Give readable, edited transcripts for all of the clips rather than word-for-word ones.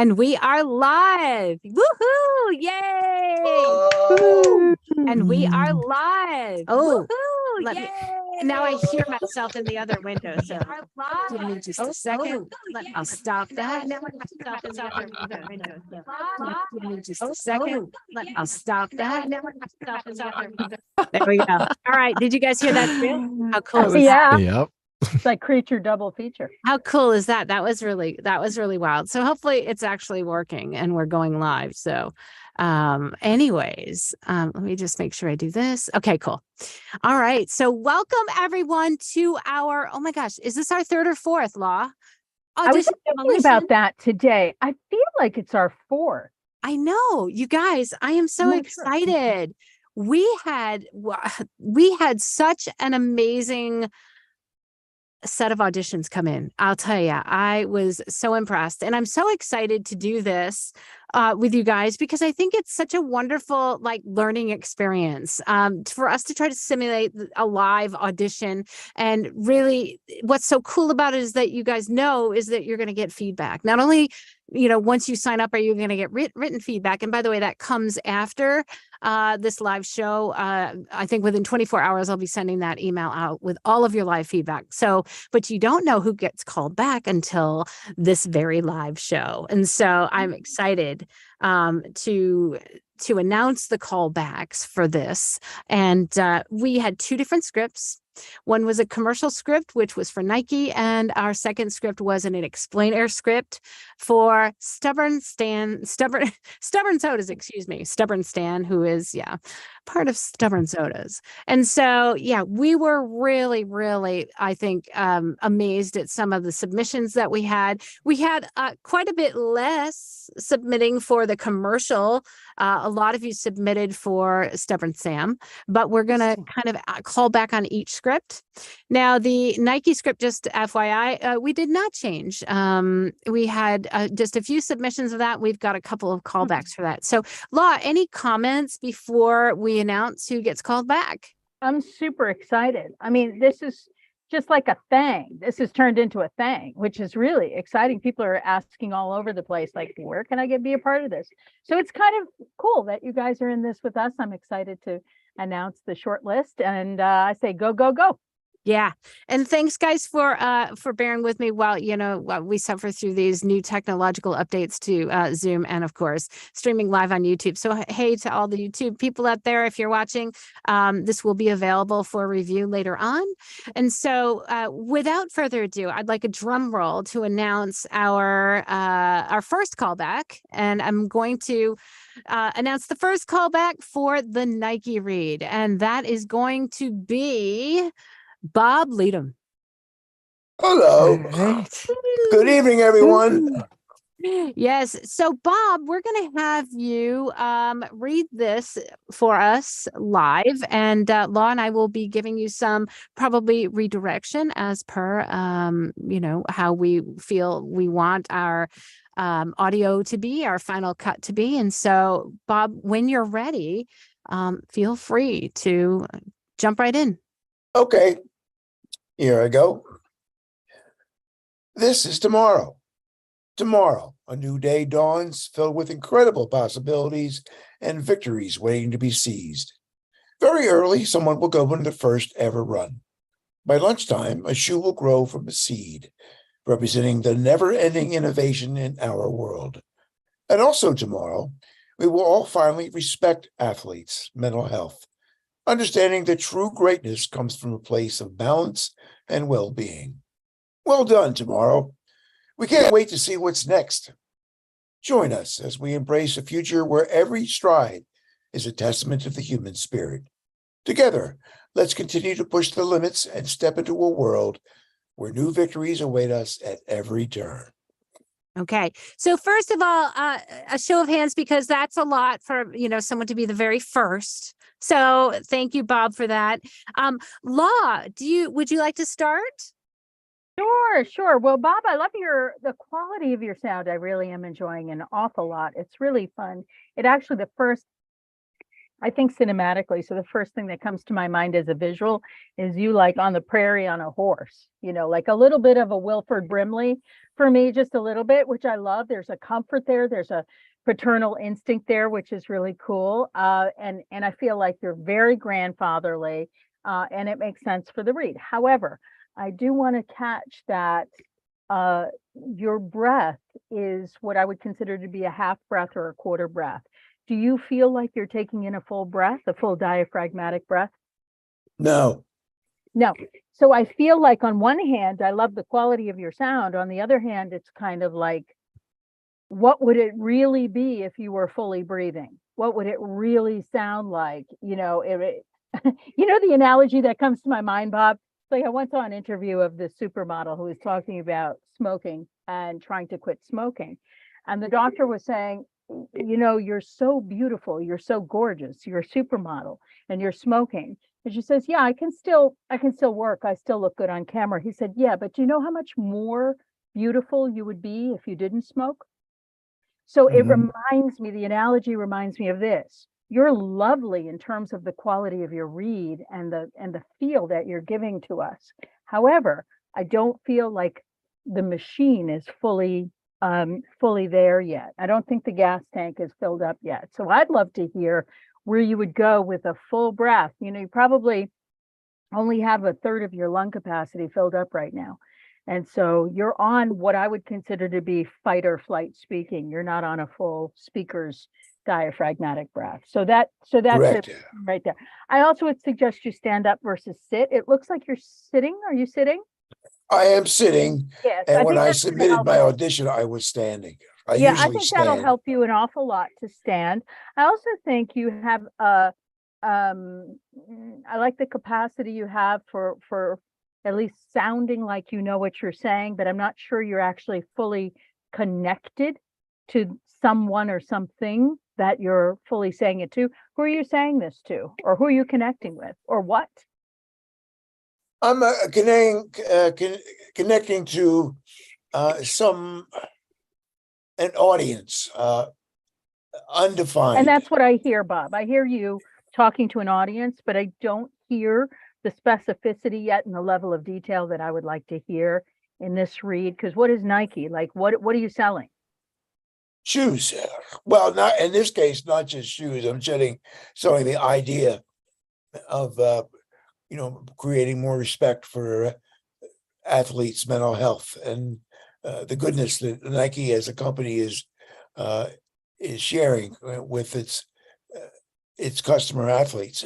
And we are live. Woohoo! Yay! Oh. And we are live. Oh. Woohoo! Yay! Now I hear myself in the other window. So give me just a second. I'll stop that. Now myself in the other window. Give me just a second. I'll stop that. Now myself in the other window. There we go. All right. Did you guys hear that too? How cool is that? Yeah. Yep. It's like creature double feature. How cool is that? That was really wild. So hopefully it's actually working and we're going live. So anyways, let me just make sure I do this. Okay, cool. All right. So welcome everyone to our, oh my gosh, is this our third or fourth, Law? I was thinking about that today. I feel like it's our fourth. I know, you guys, I am so excited. We had such an amazing set of auditions come in. I'll tell you, I was so impressed, and I'm so excited to do this with you guys because I think it's such a wonderful learning experience for us to try to simulate a live audition. And really, what's so cool about it is that you guys know is that you're going to get feedback. Not only once you sign up, are you going to get written feedback? And by the way, that comes after this live show. I think within 24 hours, I'll be sending that email out with all of your live feedback. So, but you don't know who gets called back until this very live show. And so I'm excited to announce the callbacks for this. And we had two different scripts. One was a commercial script, which was for Nike, and our second script was an explainer script for Stubborn Stan, Stubborn Sodas, excuse me, Stubborn Stan, who is part of Stubborn Sodas. And so we were really, really, I think, amazed at some of the submissions that we had. We had quite a bit less submitting for the commercial. A lot of you submitted for Stubborn Sam, but we're going to kind of call back on each script. Now, the Nike script, just FYI, we did not change. We had just a few submissions of that. We've got a couple of callbacks for that. So, Law, any comments before we announce who gets called back? I'm super excited. I mean, this is just like a thing. This has turned into a thing, which is really exciting. People are asking all over the place, like, where can I be a part of this? So it's kind of cool that you guys are in this with us. I'm excited to announce the short list, and I say go, go, go. Yeah. And thanks guys for bearing with me while we suffer through these new technological updates to Zoom and of course streaming live on YouTube. So hey to all the YouTube people out there, if you're watching, this will be available for review later on. And so without further ado, I'd like a drum roll to announce our first callback. And I'm going to announce the first callback for the Nike read. And that is going to be Bob Leadham. Hello. Right. Good evening, everyone. Yes. So, Bob, we're going to have you read this for us live, and Law and I will be giving you some probably redirection as per, how we feel we want our audio to be, our final cut to be. And so, Bob, when you're ready, feel free to jump right in. Okay, here I go. This is tomorrow. Tomorrow, a new day dawns filled with incredible possibilities and victories waiting to be seized. Very early, someone will go into the first ever run. By lunchtime, a shoe will grow from a seed, representing the never-ending innovation in our world. And also tomorrow, we will all finally respect athletes' mental health, understanding that true greatness comes from a place of balance and well-being. Well done, tomorrow. We can't wait to see what's next. Join us as we embrace a future where every stride is a testament to the human spirit. Together, let's continue to push the limits and step into a world where new victories await us at every turn. Okay. So first of all, a show of hands, because that's a lot for, someone to be the very first. So thank you, Bob, for that. Law, would you like to start? Sure. Well, Bob, I love the quality of your sound. I really am enjoying an awful lot. It's really fun. It actually, the first I think cinematically. So the first thing that comes to my mind as a visual is you like on the prairie on a horse, like a little bit of a Wilford Brimley for me, just a little bit, which I love. There's a comfort there. There's a paternal instinct there, which is really cool. And I feel like you're very grandfatherly, and it makes sense for the read. However, I do want to catch that your breath is what I would consider to be a half breath or a quarter breath. Do you feel like you're taking in a full breath, a full diaphragmatic breath? No. No. So I feel like on one hand, I love the quality of your sound. On the other hand, it's kind of like, what would it really be if you were fully breathing? What would it really sound like? The analogy that comes to my mind, Bob, like I once saw an interview of this supermodel who was talking about smoking and trying to quit smoking. And the doctor was saying, you're so beautiful, you're so gorgeous, you're a supermodel, and you're smoking. And she says, yeah, I can still work. I still look good on camera. He said, yeah, but do you know how much more beautiful you would be if you didn't smoke? So it reminds me, the analogy reminds me of this. You're lovely in terms of the quality of your read and the feel that you're giving to us. However, I don't feel like the machine is fully there yet. I don't think the gas tank is filled up yet. So I'd love to hear where you would go with a full breath. You probably only have a third of your lung capacity filled up right now. And so you're on what I would consider to be fight or flight speaking. You're not on a full speaker's diaphragmatic breath. So that's Correct. it right there. I also would suggest you stand up versus sit. It looks like you're sitting. Are you sitting? I am sitting. Yes. And when I that's submitted my audition, I was standing. I I usually think stand. that'll help you an awful lot to stand. I also think you have I like the capacity you have for at least sounding like you know what you're saying, but I'm not sure you're actually fully connected to someone or something that you're fully saying it to. Who are you saying this to, or who are you connecting with, or what? I'm connecting to an audience, undefined. And that's what I hear, Bob. I hear you talking to an audience, but I don't hear the specificity yet and the level of detail that I would like to hear in this read. Because what is Nike? Like, what are you selling? Shoes. Well, not in this case, not just shoes. I'm selling the idea of creating more respect for athletes' mental health and the goodness that Nike as a company is sharing with its customer athletes.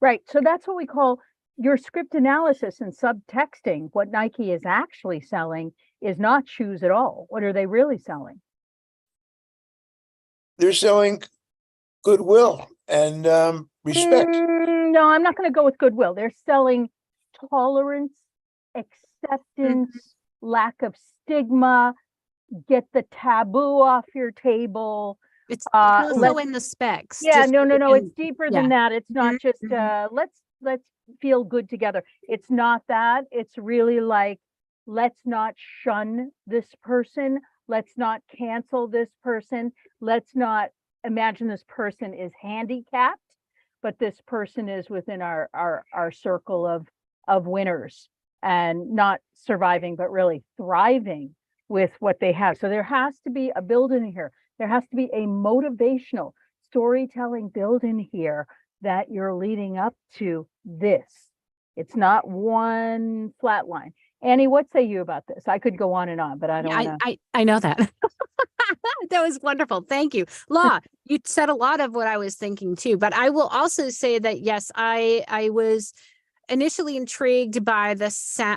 Right. So that's what we call your script analysis and subtexting. What Nike is actually selling is not shoes at all. What are they really selling? They're selling goodwill and respect. No, I'm not going to go with goodwill. They're selling tolerance, acceptance, lack of stigma, get the taboo off your table. It's also in the specs. Yeah, no. It's deeper than that. It's not just let's feel good together. It's not that. It's really like, let's not shun this person. Let's not cancel this person. Let's not imagine this person is handicapped, but this person is within our circle of winners and not surviving, but really thriving with what they have. So there has to be a build in here. There has to be a motivational storytelling build in here that you're leading up to this. It's not one flat line. Annie, what say you about this? I could go on and on, but I don't know. I know that. That was wonderful. Thank you. Law, you said a lot of what I was thinking too, but I will also say that, yes, I was initially intrigued by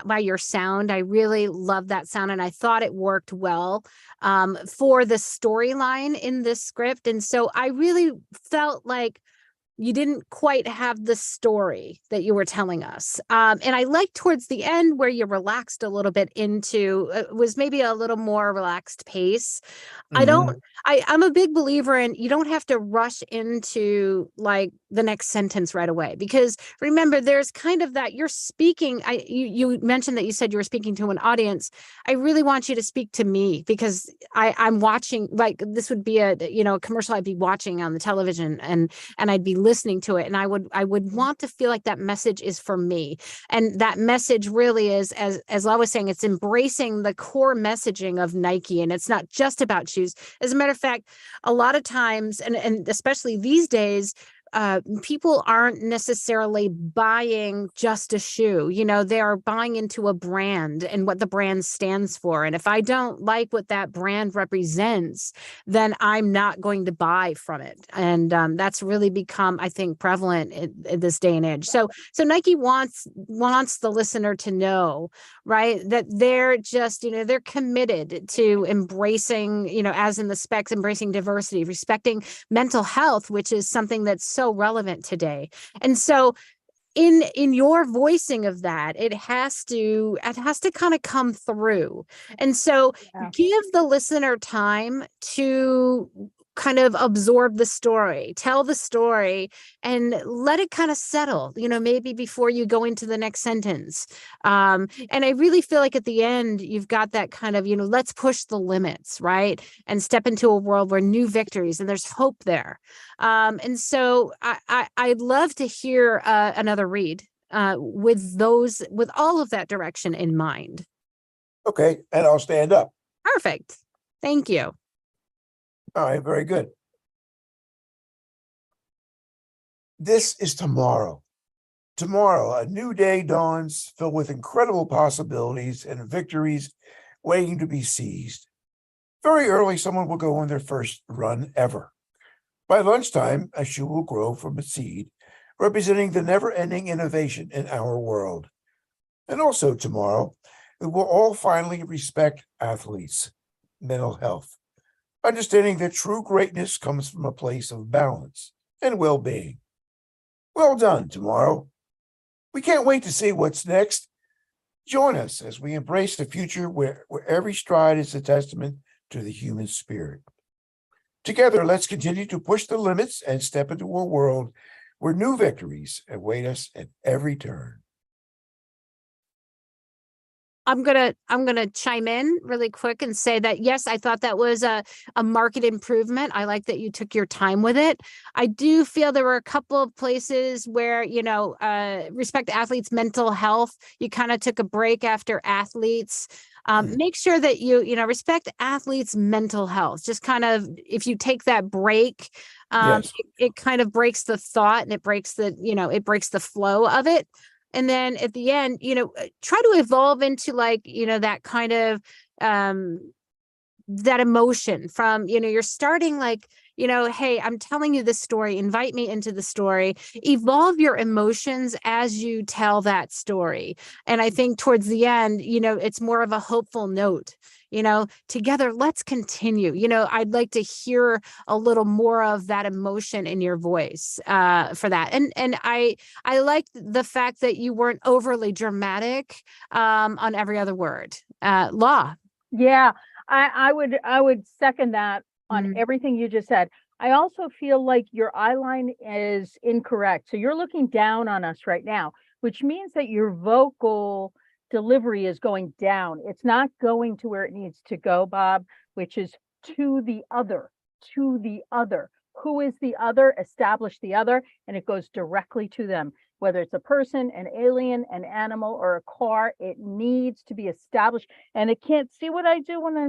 by your sound. I really love that sound, and I thought it worked well for the storyline in this script. And so I really felt like you didn't quite have the story that you were telling us. And I liked towards the end where you relaxed a little bit into, was maybe a little more relaxed pace. I'm a big believer in, you don't have to rush into like the next sentence right away, because remember, there's kind of that you're speaking. You mentioned that you said you were speaking to an audience. I really want you to speak to me, because I'm watching, like, this would be a commercial I'd be watching on the television, and I'd be listening to it. And I would want to feel like that message is for me. And that message really is, as I was saying, it's embracing the core messaging of Nike. And it's not just about shoes. As a matter of fact, a lot of times, and especially these days, people aren't necessarily buying just a shoe. They are buying into a brand and what the brand stands for. And if I don't like what that brand represents, then I'm not going to buy from it. And that's really become, I think, prevalent in this day and age. So Nike wants the listener to know, right, that they're just, they're committed to embracing, as in the specs, embracing diversity, respecting mental health, which is something that's so relevant today. And so in your voicing of that, it has to kind of come through. And so give the listener time to kind of absorb the story, tell the story, and let it kind of settle, maybe before you go into the next sentence. And I really feel like at the end, you've got that kind of, let's push the limits, right? And step into a world where new victories, and there's hope there. And so I'd love to hear another read with all of that direction in mind. Okay, and I'll stand up. Perfect. Thank you. All right, very good. This is tomorrow. Tomorrow, a new day dawns filled with incredible possibilities and victories waiting to be seized. Very early, someone will go on their first run ever. By lunchtime, a shoe will grow from a seed, representing the never-ending innovation in our world. And also tomorrow, we will all finally respect athletes' mental health, understanding that true greatness comes from a place of balance and well-being. Well done, tomorrow. We can't wait to see what's next. Join us as we embrace the future where every stride is a testament to the human spirit. Together, let's continue to push the limits and step into a world where new victories await us at every turn. I'm gonna chime in really quick and say that, yes, I thought that was a market improvement. I like that you took your time with it. I do feel there were a couple of places where, respect athletes' mental health. You kind of took a break after athletes. Make sure that you respect athletes' mental health. Just kind of, if you take that break, Yes. it kind of breaks the thought and it breaks the flow of it. And then at the end, try to evolve into that kind of that emotion from, you're starting hey, I'm telling you this story, invite me into the story, evolve your emotions as you tell that story. And I think towards the end, it's more of a hopeful note, together, let's continue. I'd like to hear a little more of that emotion in your voice for that. And I like the fact that you weren't overly dramatic on every other word. Law. Yeah, I would second that on everything you just said. I also feel like your eye line is incorrect. So you're looking down on us right now, which means that your vocal delivery is going down. It's not going to where it needs to go, Bob, which is to the other. Who is the other? Establish the other, and it goes directly to them. Whether it's a person, an alien, an animal, or a car, it needs to be established. And it can't see what I do when I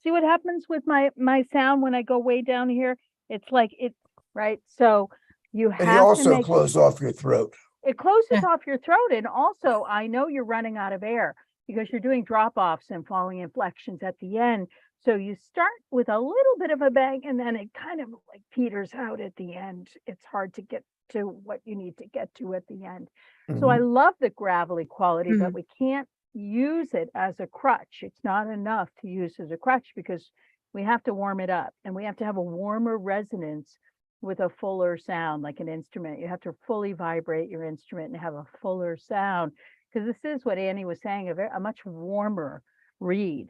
see what happens with my sound when I go way down here. It's like it, right? So you have And you also to close off your throat. it closes off your throat. And also, I know you're running out of air because you're doing drop-offs and falling inflections at the end. So you start with a little bit of a bang, and then it kind of like peters out at the end. It's hard to get to what you need to get to at the end. So I love the gravelly quality, but we can't use it as a crutch. It's not enough to use as a crutch because we have to warm it up, and we have to have a warmer resonance with a fuller sound, like an instrument. You have to fully vibrate your instrument and have a fuller sound, because this is what Annie was saying, a much warmer read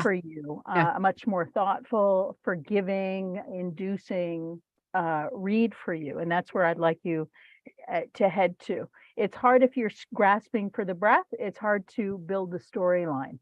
for you, a much more thoughtful, forgiving, inducing read for you. And that's where I'd like you to head to. It's hard if you're grasping for the breath. It's hard to build the storyline.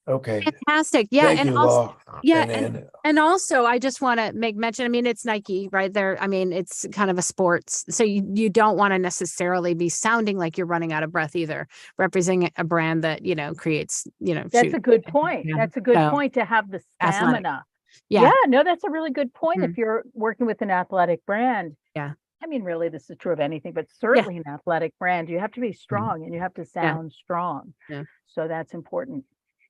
Okay. Fantastic. Yeah. Thank you, Law. Yeah, And also I just want to make mention, I mean, it's Nike, right there. I mean, it's kind of a sports. So you don't want to necessarily be sounding like you're running out of breath either, representing a brand that, creates, That's shoot. a good point. Yeah. That's a good So, point to have the athletic. stamina. Yeah. Yeah, no, that's a really good point. Mm. If you're working with an athletic brand, Yeah. I mean, really, this is true of anything, but Yeah. certainly an athletic brand, you have to be strong and you have to Yeah. sound strong. Yeah. So that's important.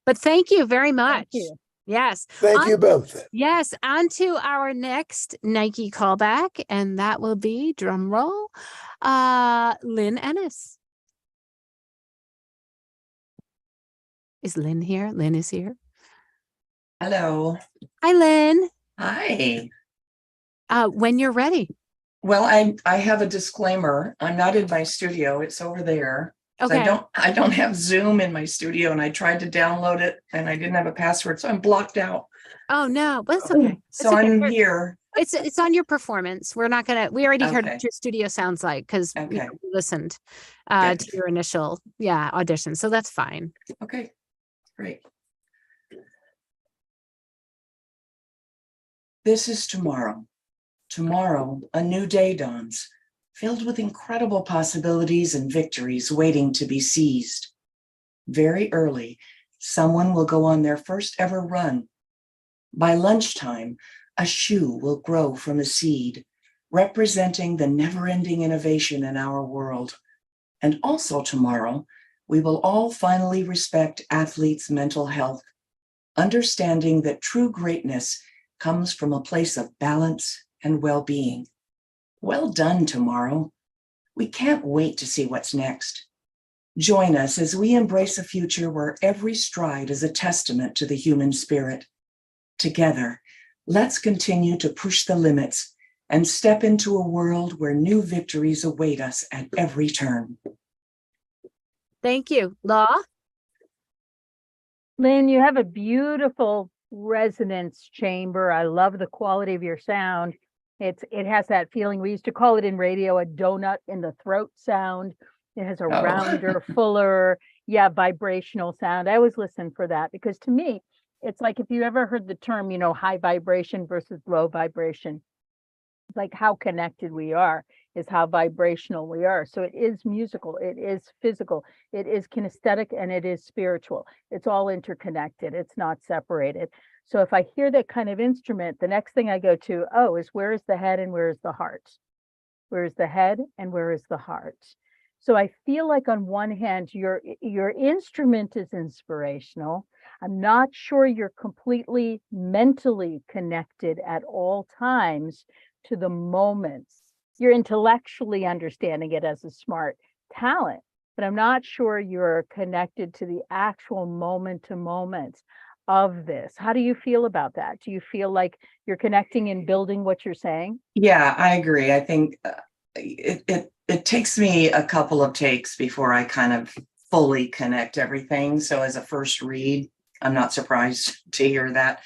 But thank you very much. Thank you. Yes. thank you both. Yes, on to our next Nike callback, and that will be, drum roll, Lynn Ennis. Is Lynn here? Lynn is here. Hello. Hi, Lynn. Hi. When you're ready. Well, I have a disclaimer. I'm not in my studio. It's over there. So Okay. I don't have Zoom in my studio, and I tried to download it and I didn't have a password, so I'm blocked out. Oh no, but it's okay. So It's okay. I'm here. It's on your performance. We're not gonna. We already heard Okay. what your studio sounds like because Okay. we listened Good. to your initial audition. So that's fine. Okay, great. This is tomorrow. Tomorrow, a new day dawns, filled with incredible possibilities and victories waiting to be seized. Very early, someone will go on their first ever run. By lunchtime, a shoe will grow from a seed, representing the never-ending innovation in our world. And also tomorrow, we will all finally respect athletes' mental health, understanding that true greatness comes from a place of balance and well-being. Well done, tomorrow. We can't wait to see what's next. Join us as we embrace a future where every stride is a testament to the human spirit. Together, let's continue to push the limits and step into a world where new victories await us at every turn. Thank you, Law. Lynn, you have a beautiful resonance chamber. I love the quality of your sound. It has that feeling. We used to call it in radio a donut in the throat sound. It has a rounder, fuller, vibrational sound. I always listen for that because to me, it's like if you ever heard the term, high vibration versus low vibration, like how connected we are is how vibrational we are. So it is musical, it is physical, it is kinesthetic, and it is spiritual. It's all interconnected. It's not separated. So if I hear that kind of instrument, the next thing I go to, is where is the head and where is the heart? Where is the head and where is the heart? So I feel like on one hand, your instrument is inspirational. I'm not sure you're completely mentally connected at all times to the moments. You're intellectually understanding it as a smart talent, but I'm not sure you're connected to the actual moment to moment of this. How do you feel about that? Do you feel like you're connecting and building what you're saying? Yeah, I agree. I think it takes me a couple of takes before I kind of fully connect everything. So as a first read, I'm not surprised to hear that.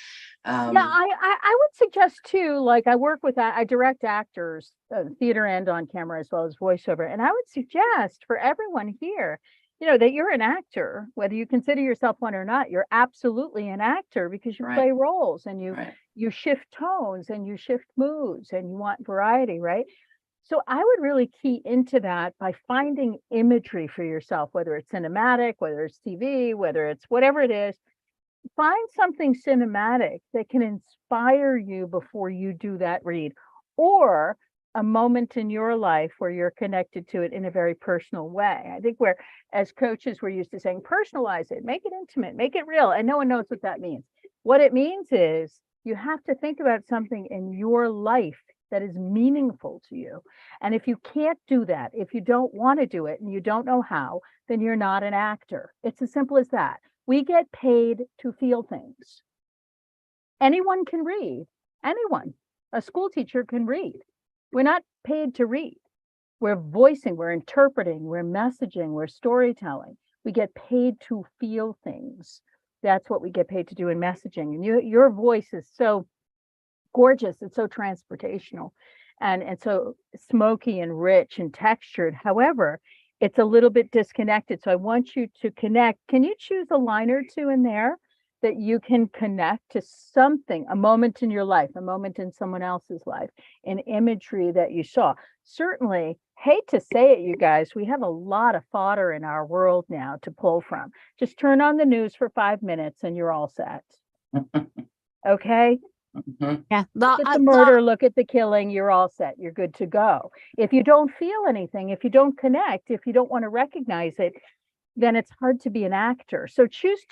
I would suggest too, like I direct actors, theater and on camera as well as voiceover. And I would suggest for everyone here, that you're an actor, whether you consider yourself one or not, you're absolutely an actor because you play roles and you shift tones and you shift moods and you want variety, right? So I would really key into that by finding imagery for yourself, whether it's cinematic, whether it's TV, whether it's whatever it is. Find something cinematic that can inspire you before you do that read, or a moment in your life where you're connected to it in a very personal way. I think as coaches, we're used to saying, personalize it, make it intimate, make it real. And no one knows what that means. What it means is you have to think about something in your life that is meaningful to you. And if you can't do that, if you don't want to do it and you don't know how, then you're not an actor. It's as simple as that. We get paid to feel things. Anyone can read. Anyone. A school teacher can read. We're not paid to read. We're voicing, we're interpreting, we're messaging, we're storytelling. We get paid to feel things. That's what we get paid to do in messaging. And your voice is so gorgeous. It's so transportational and so smoky and rich and textured. However, it's a little bit disconnected. So I want you to connect. Can you choose a line or two in there that you can connect to something, a moment in your life, a moment in someone else's life, an imagery that you saw. Certainly, hate to say it, you guys, we have a lot of fodder in our world now to pull from. Just turn on the news for 5 minutes and you're all set. Okay? Mhm. Yeah. Look at the murder, look at the killing, you're all set. You're good to go. If you don't feel anything, if you don't connect, if you don't want to recognize it, then it's hard to be an actor. So choose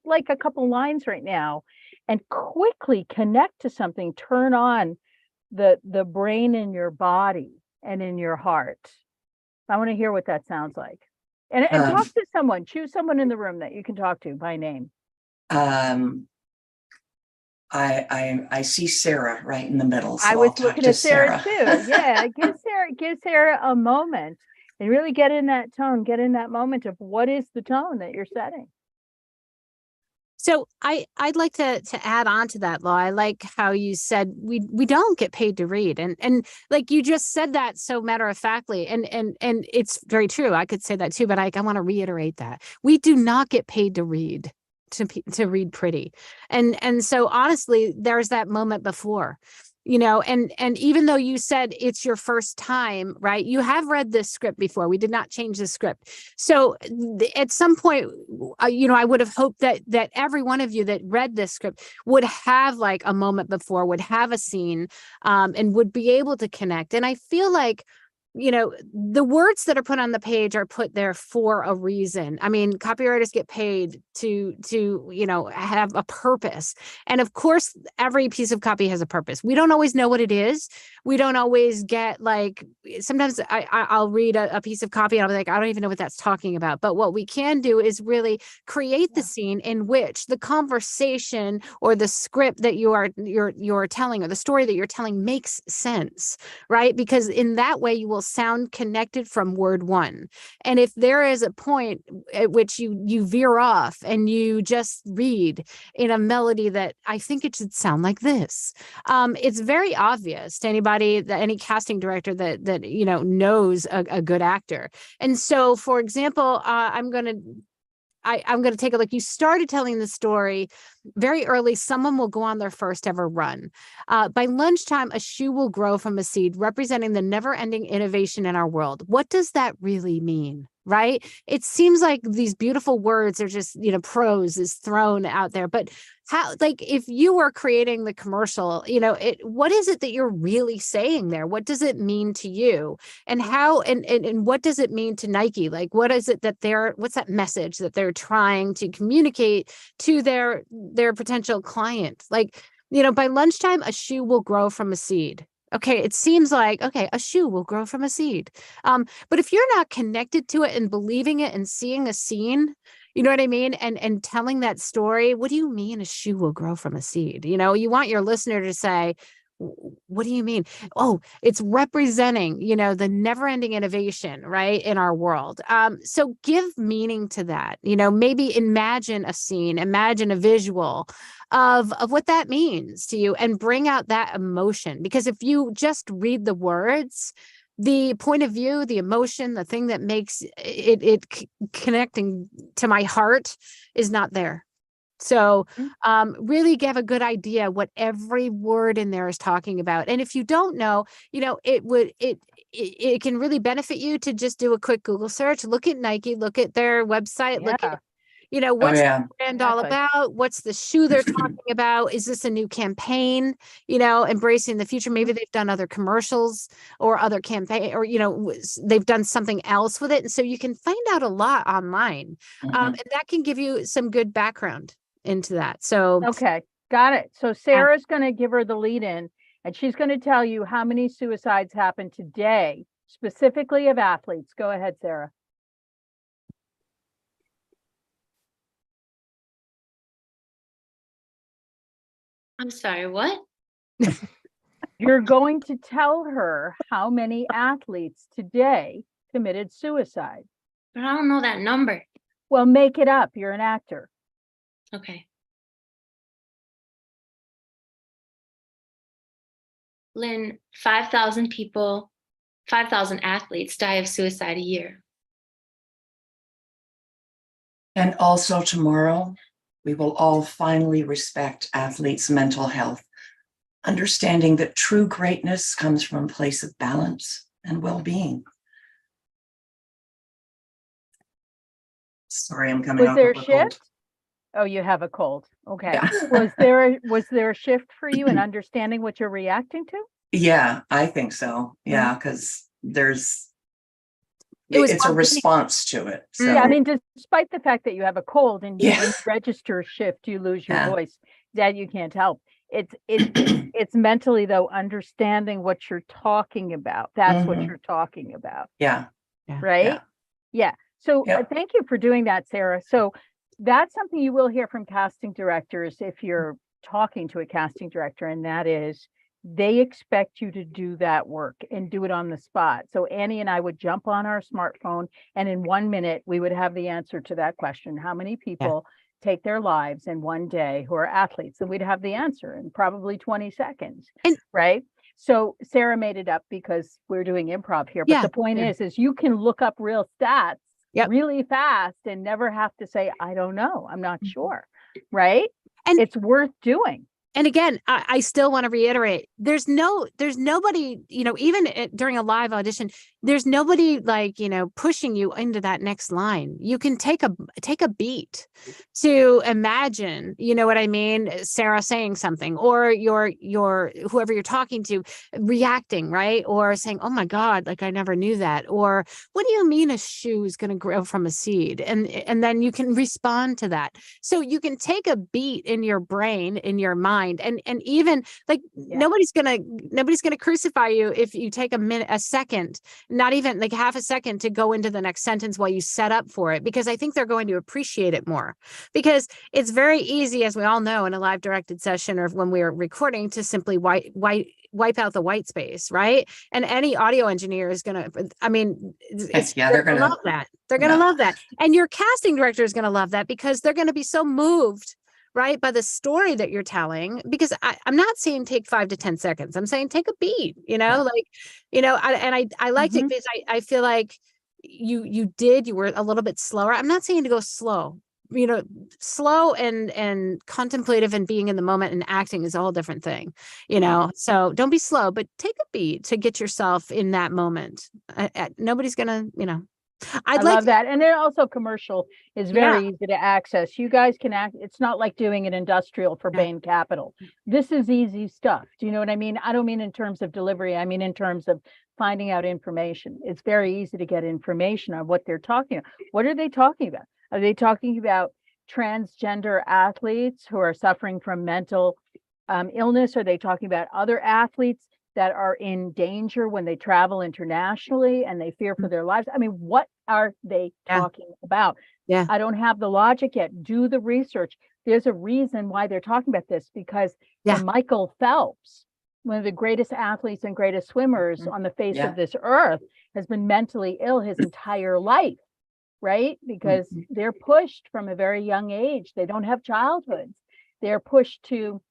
like a couple lines right now and quickly connect to something. Turn on the brain in your body and in your heart. I want to hear what that sounds like. And talk to someone. Choose someone in the room that you can talk to by name. I see Sarah right in the middle. So I was I'll talk looking to at Sarah too. Yeah, give Sarah a moment and really get in that tone, get in that moment of what is the tone that you're setting. So I'd like to add on to that, Law. I like how you said we don't get paid to read, and like you just said that so matter of factly, and it's very true. I could say that too, but I want to reiterate that we do not get paid to read, to read pretty, and so honestly, there's that moment before. And even though you said it's your first time, right? You have read this script before. We did not change the script. So at some point, I would have hoped that every one of you that read this script would have like a moment before, would have a scene, and would be able to connect. And I feel like, the words that are put on the page are put there for a reason. I mean, copywriters get paid to have a purpose. And of course, every piece of copy has a purpose. We don't always know what it is. We don't always get like, sometimes I'll read a piece of copy and I'll be like, I don't even know what that's talking about. But what we can do is really create the scene in which the conversation or the script that you're telling, or the story that you're telling, makes sense, right? Because in that way you will sound connected from word one. And if there is a point at which you veer off and you just read in a melody that I think it should sound like this, it's very obvious to anybody, any casting director that knows a good actor. And so, for example, I'm going to take a look. You started telling the story very early. Someone will go on their first ever run. By lunchtime, a shoe will grow from a seed, representing the never-ending innovation in our world. What does that really mean? Right? It seems like these beautiful words are just, prose is thrown out there. But how, like, if you were creating the commercial, what is it that you're really saying there? What does it mean to you? And how, and what does it mean to Nike? Like, what is it that what's that message that they're trying to communicate to their potential client? Like, by lunchtime, a shoe will grow from a seed. Okay, it seems like, okay, a shoe will grow from a seed. But if you're not connected to it and believing it and seeing a scene, you know what I mean? And telling that story, what do you mean a shoe will grow from a seed? You want your listener to say, what do you mean? Oh, it's representing, the never-ending innovation, right, in our world. So give meaning to that. Maybe imagine a scene, imagine a visual of what that means to you, and bring out that emotion. Because if you just read the words, the point of view, the emotion, the thing that makes it connecting to my heart is not there. So really give a good idea what every word in there is talking about. And if you don't know, it can really benefit you to just do a quick Google search, look at Nike, look at their website, look at, what's the brand all about? What's the shoe they're talking about? Is this a new campaign, embracing the future? Maybe they've done other commercials or other campaign, or, they've done something else with it. And so you can find out a lot online. And that can give you some good background into that. So okay, got it. So Sarah's going to give her the lead in, and she's going to tell you how many suicides happened today, specifically of athletes. Go ahead, Sarah. I'm sorry, what? You're going to tell her how many athletes today committed suicide. But I don't know that number. Well, make it up. You're an actor. Okay. Lynn, 5,000 people, 5,000 athletes die of suicide a year. And also tomorrow, we will all finally respect athletes' mental health, understanding that true greatness comes from a place of balance and well-being. Sorry, I'm coming Was off there of a a cold. shift? Oh, you have a cold. Okay. Yeah. Was there a shift for you in understanding what you're reacting to? Yeah, I think so. Yeah, because It was it's a one thing- response to it. So Yeah, I mean, despite the fact that you have a cold and Yeah. when you register a shift, you lose your Yeah. voice, that you can't help. It's mentally though, understanding what you're talking about. That's what Mhm. you're talking about, yeah. right? Yeah. So Yep. thank you for doing that, Sarah. So that's something you will hear from casting directors if you're talking to a casting director, and that is they expect you to do that work and do it on the spot. So Annie and I would jump on our smartphone, and in 1 minute, we would have the answer to that question. How many people take their lives in one day who are athletes? And we'd have the answer in probably 20 seconds, And- right? So Sarah made it up because we're doing improv here. But Yeah, the point yeah. is you can look up real stats Yep. really fast and never have to say, I don't know, I'm not sure, right? And- it's worth doing. And again, I still want to reiterate, there's nobody, even during a live audition, there's nobody like, pushing you into that next line. You can take a beat to imagine, you know what I mean? Sarah saying something, or your whoever you're talking to reacting, right? Or saying, oh my God, like I never knew that. Or what do you mean a shoe is going to grow from a seed? And then you can respond to that. So you can take a beat in your brain, in your mind, and even like nobody's gonna crucify you if you take a second, not even like half a second, to go into the next sentence while you set up for it, because I think they're going to appreciate it more. Because it's very easy, as we all know, in a live directed session or when we're recording, to simply wipe out the white space, right? And any audio engineer is gonna, I mean, they're gonna love that. They're gonna love that, and your casting director is gonna love that, because they're gonna be so moved, right, by the story that you're telling. Because I'm not saying take 5 to 10 seconds. I'm saying take a beat, I liked it because I feel like you were a little bit slower. I'm not saying to go slow, slow and contemplative and being in the moment and acting is a whole different thing, so don't be slow, but take a beat to get yourself in that moment. Nobody's gonna, I love that. And then also commercial is very easy to access. You guys can act. It's not like doing an industrial for Bain Capital. This is easy stuff. Do you know what I mean? I don't mean in terms of delivery. I mean in terms of finding out information. It's very easy to get information on what they're talking about. What are they talking about? Are they talking about transgender athletes who are suffering from mental illness? Are they talking about other athletes that are in danger when they travel internationally and they fear for their lives? I mean, what are they talking about? Yeah. I don't have the logic yet. Do the research. There's a reason why they're talking about this, because Michael Phelps, one of the greatest athletes and greatest swimmers on the face of this earth, has been mentally ill his entire life, right? Because they're pushed from a very young age. They don't have childhoods. They're pushed to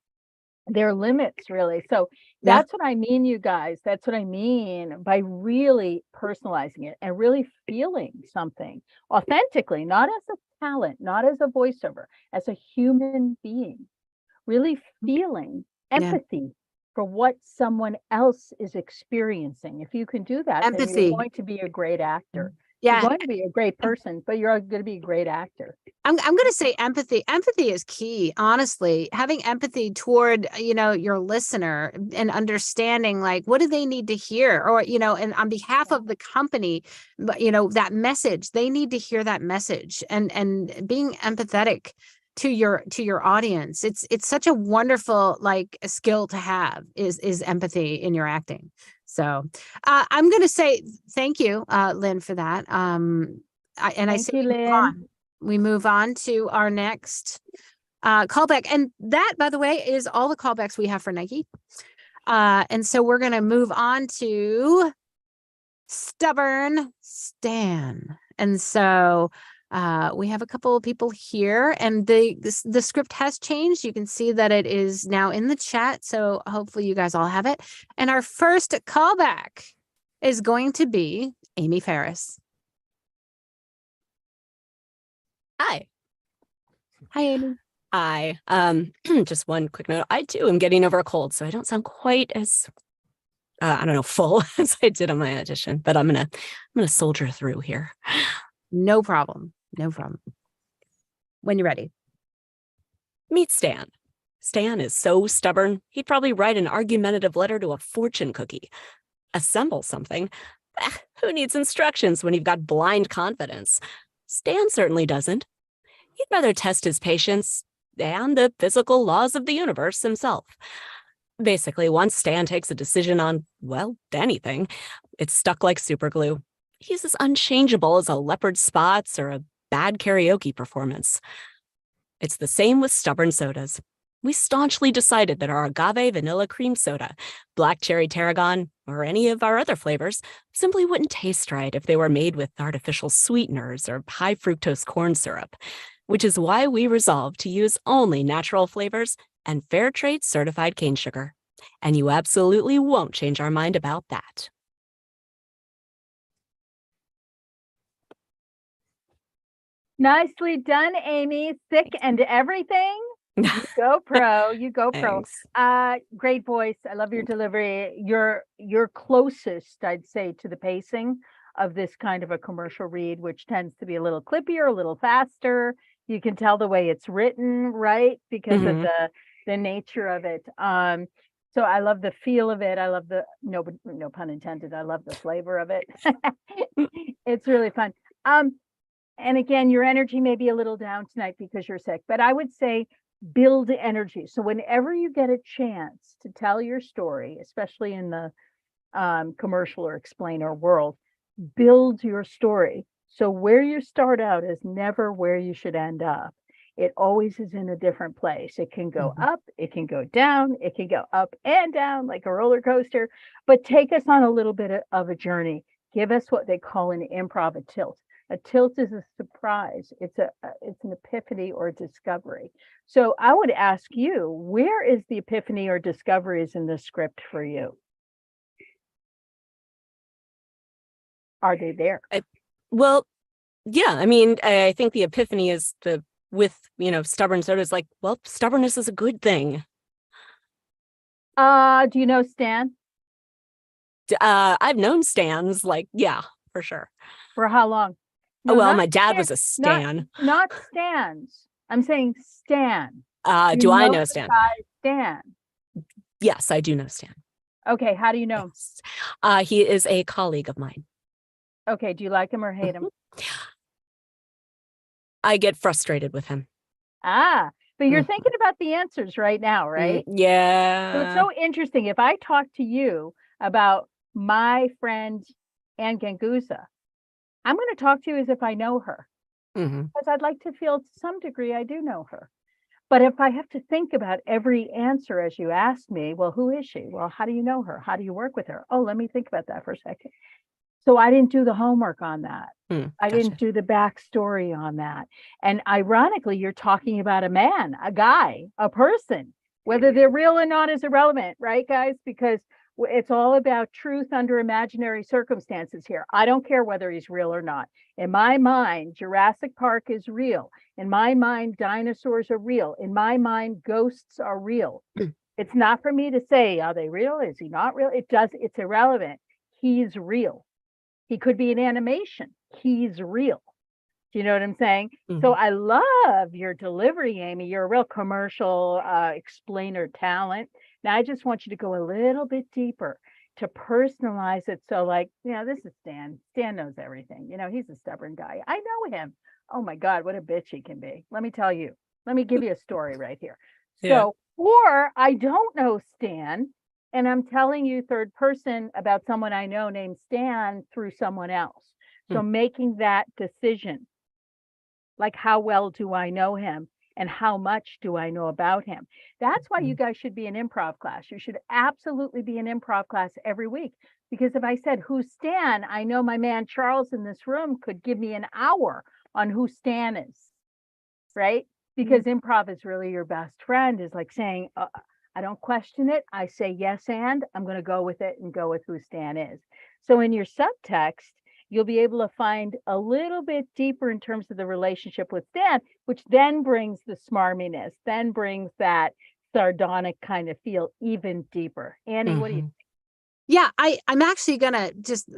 their limits, really. So that's what I mean, you guys. That's what I mean by really personalizing it and really feeling something authentically, not as a talent, not as a voiceover, as a human being, really feeling empathy for what someone else is experiencing. If you can do that, then you're going to be a great actor. You're going to be a great person, but you're going to be a great actor. I'm going to say empathy. Empathy is key, honestly. Having empathy toward, your listener and understanding, like, what do they need to hear? Or, and on behalf of the company, that message, they need to hear that message, and being empathetic to your audience. It's such a wonderful, like, skill to have is empathy in your acting. So I'm going to say thank you, Lynn, for that. Thank you, Lynn. We move on to our next callback. And that, by the way, is all the callbacks we have for Nike. And so we're going to move on to Stubborn Stan. And so we have a couple of people here, and the script has changed. You can see that it is now in the chat. So hopefully you guys all have it. And our first callback is going to be Amy Ferris. Hi. Hi, Amy. Hi. Just one quick note. I too am getting over a cold, so I don't sound quite as I don't know, full as I did on my audition, but I'm gonna soldier through here. No problem. No problem. When you're ready. Meet Stan. Stan is so stubborn, he'd probably write an argumentative letter to a fortune cookie. Assemble something? Who needs instructions when you've got blind confidence? Stan certainly doesn't. He'd rather test his patience and the physical laws of the universe himself. Basically, once Stan takes a decision on, well, anything, it's stuck like superglue. He's as unchangeable as a leopard's spots or a bad karaoke performance. It's the same with stubborn sodas. We staunchly decided that our agave vanilla cream soda, black cherry tarragon, or any of our other flavors simply wouldn't taste right if they were made with artificial sweeteners or high fructose corn syrup, which is why we resolved to use only natural flavors and fair trade certified cane sugar. And you absolutely won't change our mind about that. Nicely done, Amy. Sick and everything. You go pro. You go pro. Great voice. I love your delivery. You're closest, I'd say, to the pacing of this kind of a commercial read, which tends to be a little clippier, a little faster. You can tell the way it's written, right? Because of the nature of it. So I love the feel of it. I love the no pun intended. I love the flavor of it. It's really fun. And again, your energy may be a little down tonight because you're sick, but I would say build energy. So whenever you get a chance to tell your story, especially in the commercial or explainer world, build your story. So where you start out is never where you should end up. It always is in a different place. It can go up, it can go down, it can go up and down like a roller coaster, but take us on a little bit of a journey. Give us what they call an improv, a tilt. A tilt is a surprise. It's an epiphany or discovery. So I would ask you, where is the epiphany or discoveries in the script for you? Are they there? Well, yeah, I mean, I think the epiphany is with stubborn sodas, like, well, stubbornness is a good thing. Do you know Stan? I've known Stans, like, yeah, for sure. For how long? No, well, my dad was a Stan. Not Stans. I'm saying Stan. Do I know Stan? Stan. Yes, I do know Stan. Okay, how do you know? Yes. He is a colleague of mine. Okay, do you like him or hate him? I get frustrated with him. But you're thinking about the answers right now, right? Yeah. So it's so interesting. If I talk to you about my friend Anne Ganguzza, I'm going to talk to you as if I know her, because I'd like to feel to some degree I do know her. But if I have to think about every answer as you ask me, well, who is she? Well, how do you know her? How do you work with her? Oh, let me think about that for a second. So I didn't do the homework on that. I didn't do the backstory on that. And ironically, you're talking about a man, a guy, a person. Whether they're real or not is irrelevant, right, guys? Because it's all about truth under imaginary circumstances here. I don't care whether he's real or not. In my mind, Jurassic Park is real. In my mind, dinosaurs are real. In my mind, ghosts are real. It's not for me to say, are they real? Is he not real? It's irrelevant. He's real. He could be an animation. He's real. Do you know what I'm saying? So I love your delivery, Amy. You're a real commercial explainer talent. Now I just want you to go a little bit deeper to personalize it. So like, this is Stan. Stan knows everything. He's a stubborn guy. I know him. Oh my God, what a bitch he can be. Let me tell you. Let me give you a story right here. So, or I don't know Stan, and I'm telling you third person about someone I know named Stan through someone else. So making that decision, like how well do I know him and how much do I know about him? That's why you guys should be an improv class. You should absolutely be an improv class every week. Because if I said, who's Stan? I know my man Charles in this room could give me an hour on who Stan is, right? Because improv is really your best friend, is like saying, I don't question it. I say yes, and I'm going to go with it and go with who Stan is. So in your subtext, you'll be able to find a little bit deeper in terms of the relationship with Stan, which then brings the smarminess, then brings that sardonic kind of feel even deeper. Annie, what do you think? Yeah, I'm actually gonna just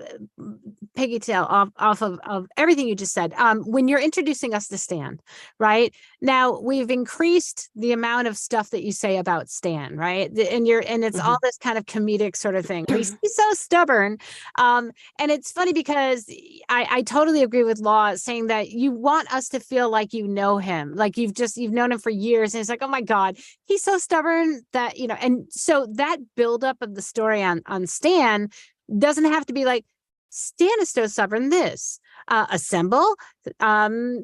piggytail off of everything you just said. When you're introducing us to Stan, right? Now we've increased the amount of stuff that you say about Stan, right? And it's all this kind of comedic sort of thing. He's so stubborn. And it's funny because I totally agree with Law saying that you want us to feel like you know him, like you've known him for years, and it's like, oh my God, he's so stubborn that, and so that buildup of the story on Stan doesn't have to be like, Stan is so stubborn this, assemble,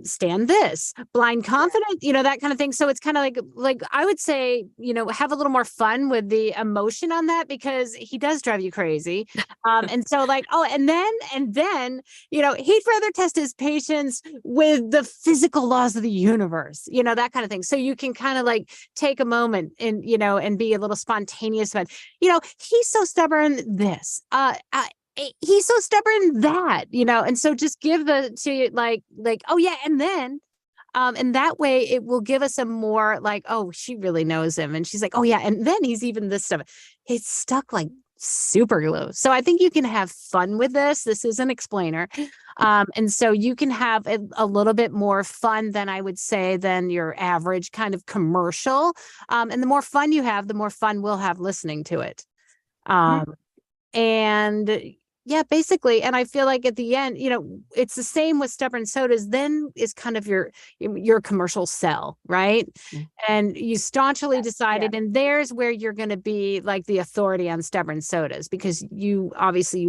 stand this, blind confident, that kind of thing. So it's kind of like I would say, have a little more fun with the emotion on that, because he does drive you crazy. And so and then, he'd rather test his patience with the physical laws of the universe, that kind of thing. So you can kind of take a moment and, and be a little spontaneous about, he's so stubborn this, he's so stubborn that, and so just give oh yeah, and then and that way it will give us a more oh, she really knows him, and she's like, oh yeah, and then he's even this stuff, it's stuck like super glue. So I think you can have fun with this. This is an explainer, and so you can have a little bit more fun than I would say than your average kind of commercial, and the more fun you have, the more fun we'll have listening to it. And yeah, basically. And I feel like at the end, it's the same with Stubborn Sodas, then is kind of your commercial sell, right? And you staunchly decided, and there's where you're going to be like the authority on Stubborn Sodas, because you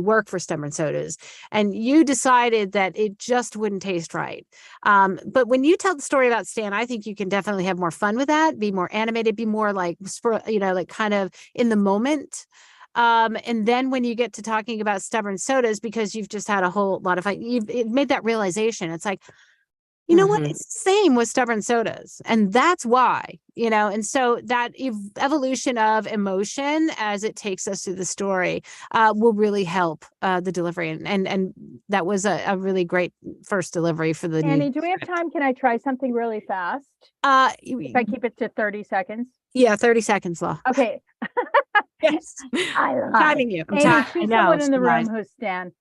work for Stubborn Sodas, and you decided that it just wouldn't taste right. But when you tell the story about Stan, I think you can definitely have more fun with that, be more animated, be more kind of in the moment. And then when you get to talking about Stubborn Sodas, because you've just had a whole lot of fun, you've made that realization. It's like, you know what? It's the same with Stubborn Sodas. And that's why, and so that evolution of emotion as it takes us through the story will really help the delivery. And that was a really great first delivery for the Annie, do we have time? Can I try something really fast? If I keep it to 30 seconds? Yeah, 30 seconds, Law. Okay. Yes. I'm timing you. Amy, choose someone in the room who's Stan.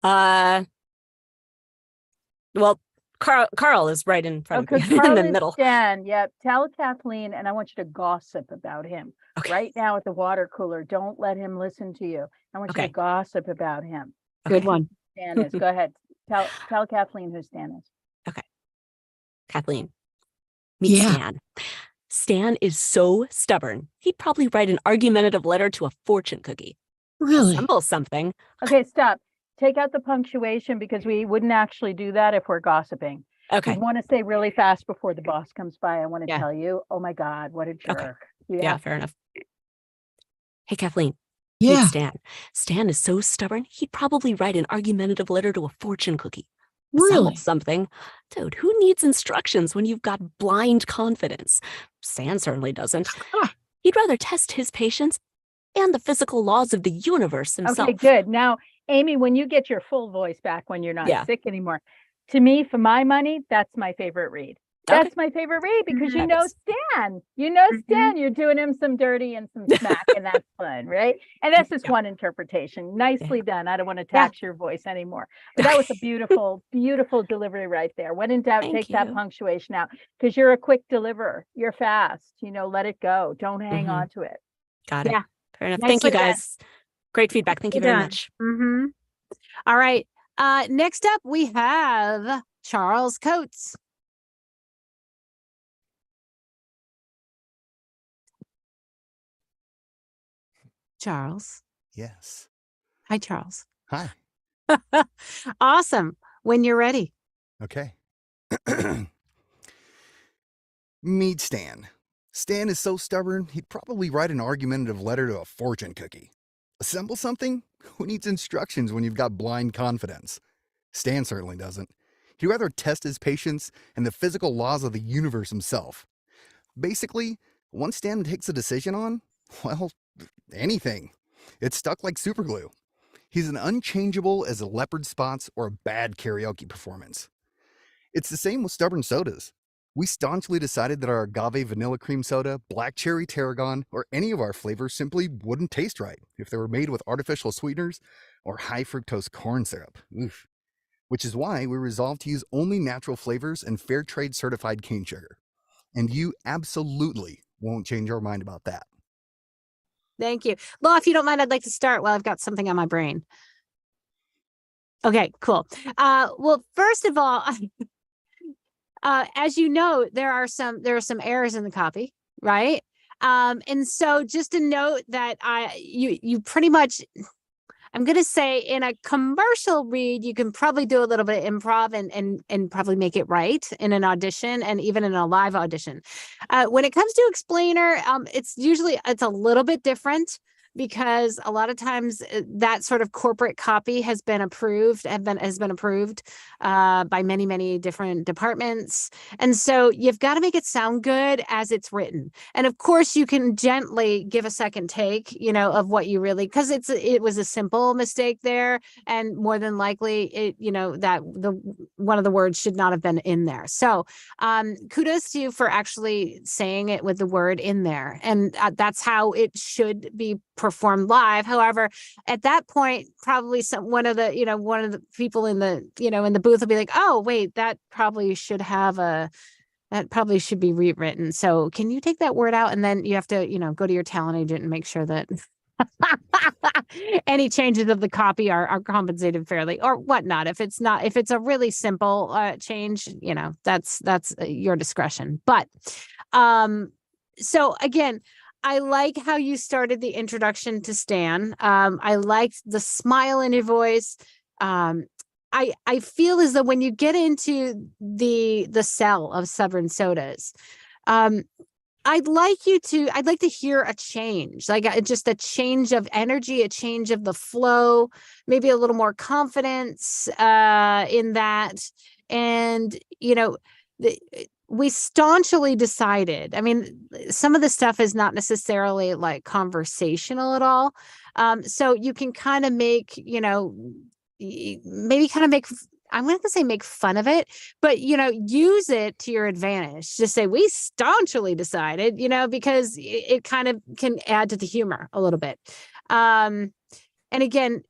Well, Carl is right in front of me, Carl in the middle. Stan, yep. Tell Kathleen, and I want you to gossip about him right now at the water cooler. Don't let him listen to you. I want you to gossip about him. Good one. Stan is. Go ahead. Tell Kathleen who Stan is. Okay. Kathleen, meet Stan. Stan is so stubborn, he'd probably write an argumentative letter to a fortune cookie. Really? Assemble something. Okay, stop. Take out the punctuation, because we wouldn't actually do that if we're gossiping. Okay. I want to say really fast before the boss comes by. I want to tell you, oh my God, what a jerk. Yeah, fair enough. Hey, Kathleen. Yeah. Meet Stan. Stan is so stubborn, he'd probably write an argumentative letter to a fortune cookie. Assemble Really? something. Dude, who needs instructions when you've got blind confidence? Stan certainly doesn't. He'd rather test his patience and the physical laws of the universe himself. Okay, good. Now, Amy, when you get your full voice back, when you're not sick anymore, to me, for my money, that's my favorite read. That's my favorite read, because you know Stan. You know Stan. You're doing him some dirty and some smack, and that's fun, right? And that's just one interpretation. Nicely done. I don't want to tax your voice anymore. But that was a beautiful, beautiful delivery right there. When in doubt, take that punctuation out, because you're a quick deliverer. You're fast. Let it go. Don't hang on to it. Got it. Yeah. Fair enough. Thank you, guys. Great feedback. Thank you very much. All right. Next up, we have Charles Coates. Charles. Yes. Hi, Charles. Hi. Awesome. When you're ready. Okay. Meet Stan. Stan is so stubborn, he'd probably write an argumentative letter to a fortune cookie. Assemble something? Who needs instructions when you've got blind confidence? Stan certainly doesn't. He'd rather test his patience and the physical laws of the universe himself. Basically, once Stan takes a decision on, well, anything. It's stuck like superglue. He's as unchangeable as a leopard spots or a bad karaoke performance. It's the same with stubborn sodas. We staunchly decided that our agave vanilla cream soda, black cherry tarragon, or any of our flavors simply wouldn't taste right if they were made with artificial sweeteners or high fructose corn syrup. Oof. Which is why we resolved to use only natural flavors and fair trade certified cane sugar. And you absolutely won't change our mind about that. Thank you. Law, if you don't mind, I'd like to start while I've got something on my brain. Okay, cool. Well, first of all, as you know, there are some errors in the copy, right? And so just to note that you pretty much, I'm going to say in a commercial read, you can probably do a little bit of improv and probably make it right in an audition and even in a live audition. When it comes to explainer, it's a little bit different, because a lot of times that sort of corporate copy has been approved by many different departments. And so you've got to make it sound good as it's written. And of course you can gently give a second take, of what you really, because it was a simple mistake there. And more than likely that one of the words should not have been in there. So kudos to you for actually saying it with the word in there. And that's how it should be performed live. However, at that point, probably one of the people in the in the booth will be like, oh wait, that probably should be rewritten. So can you take that word out? And then you have to go to your talent agent and make sure that any changes of the copy are compensated fairly or whatnot. If it's a really simple change, that's your discretion. But so again, I like how you started the introduction to Stan. I liked the smile in your voice. I feel as though when you get into the cell of Stubborn Sodas, I'd like to hear a change, like just a change of energy, a change of the flow, maybe a little more confidence in that. And, we staunchly decided, some of the stuff is not necessarily like conversational at all. So you can kind of make, I'm not going to say make fun of it, but, use it to your advantage. Just say, we staunchly decided, because it kind of can add to the humor a little bit. And again,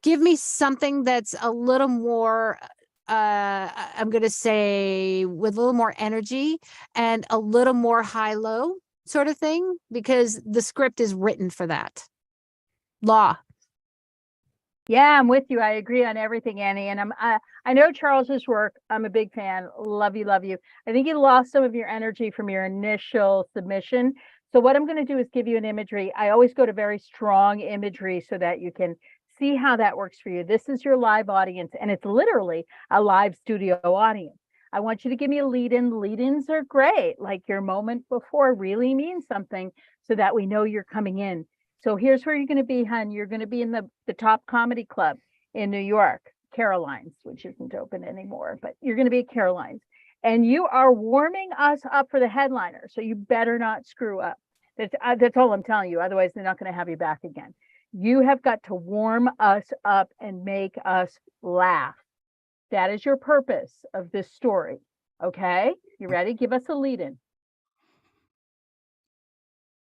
give me something that's a little more, I'm going to say with a little more energy and a little more high-low sort of thing, because the script is written for that. Law. Yeah, I'm with you. I agree on everything, Annie. And I know Charles's work. I'm a big fan. Love you, love you. I think you lost some of your energy from your initial submission. So what I'm going to do is give you an imagery. I always go to very strong imagery so that you can see how that works for you. This is your live audience, and it's literally a live studio audience. I want you to give me a lead-in. Lead-ins are great. Like your moment before really means something so that we know you're coming in. So here's where you're going to be, hun. You're going to be in the top comedy club in New York, Caroline's, which isn't open anymore, but you're going to be at Caroline's. And you are warming us up for the headliner. So you better not screw up. That's all I'm telling you. Otherwise, they're not going to have you back again. You have got to warm us up and make us laugh. That is your purpose of this story. Okay? You ready? Give us a lead-in.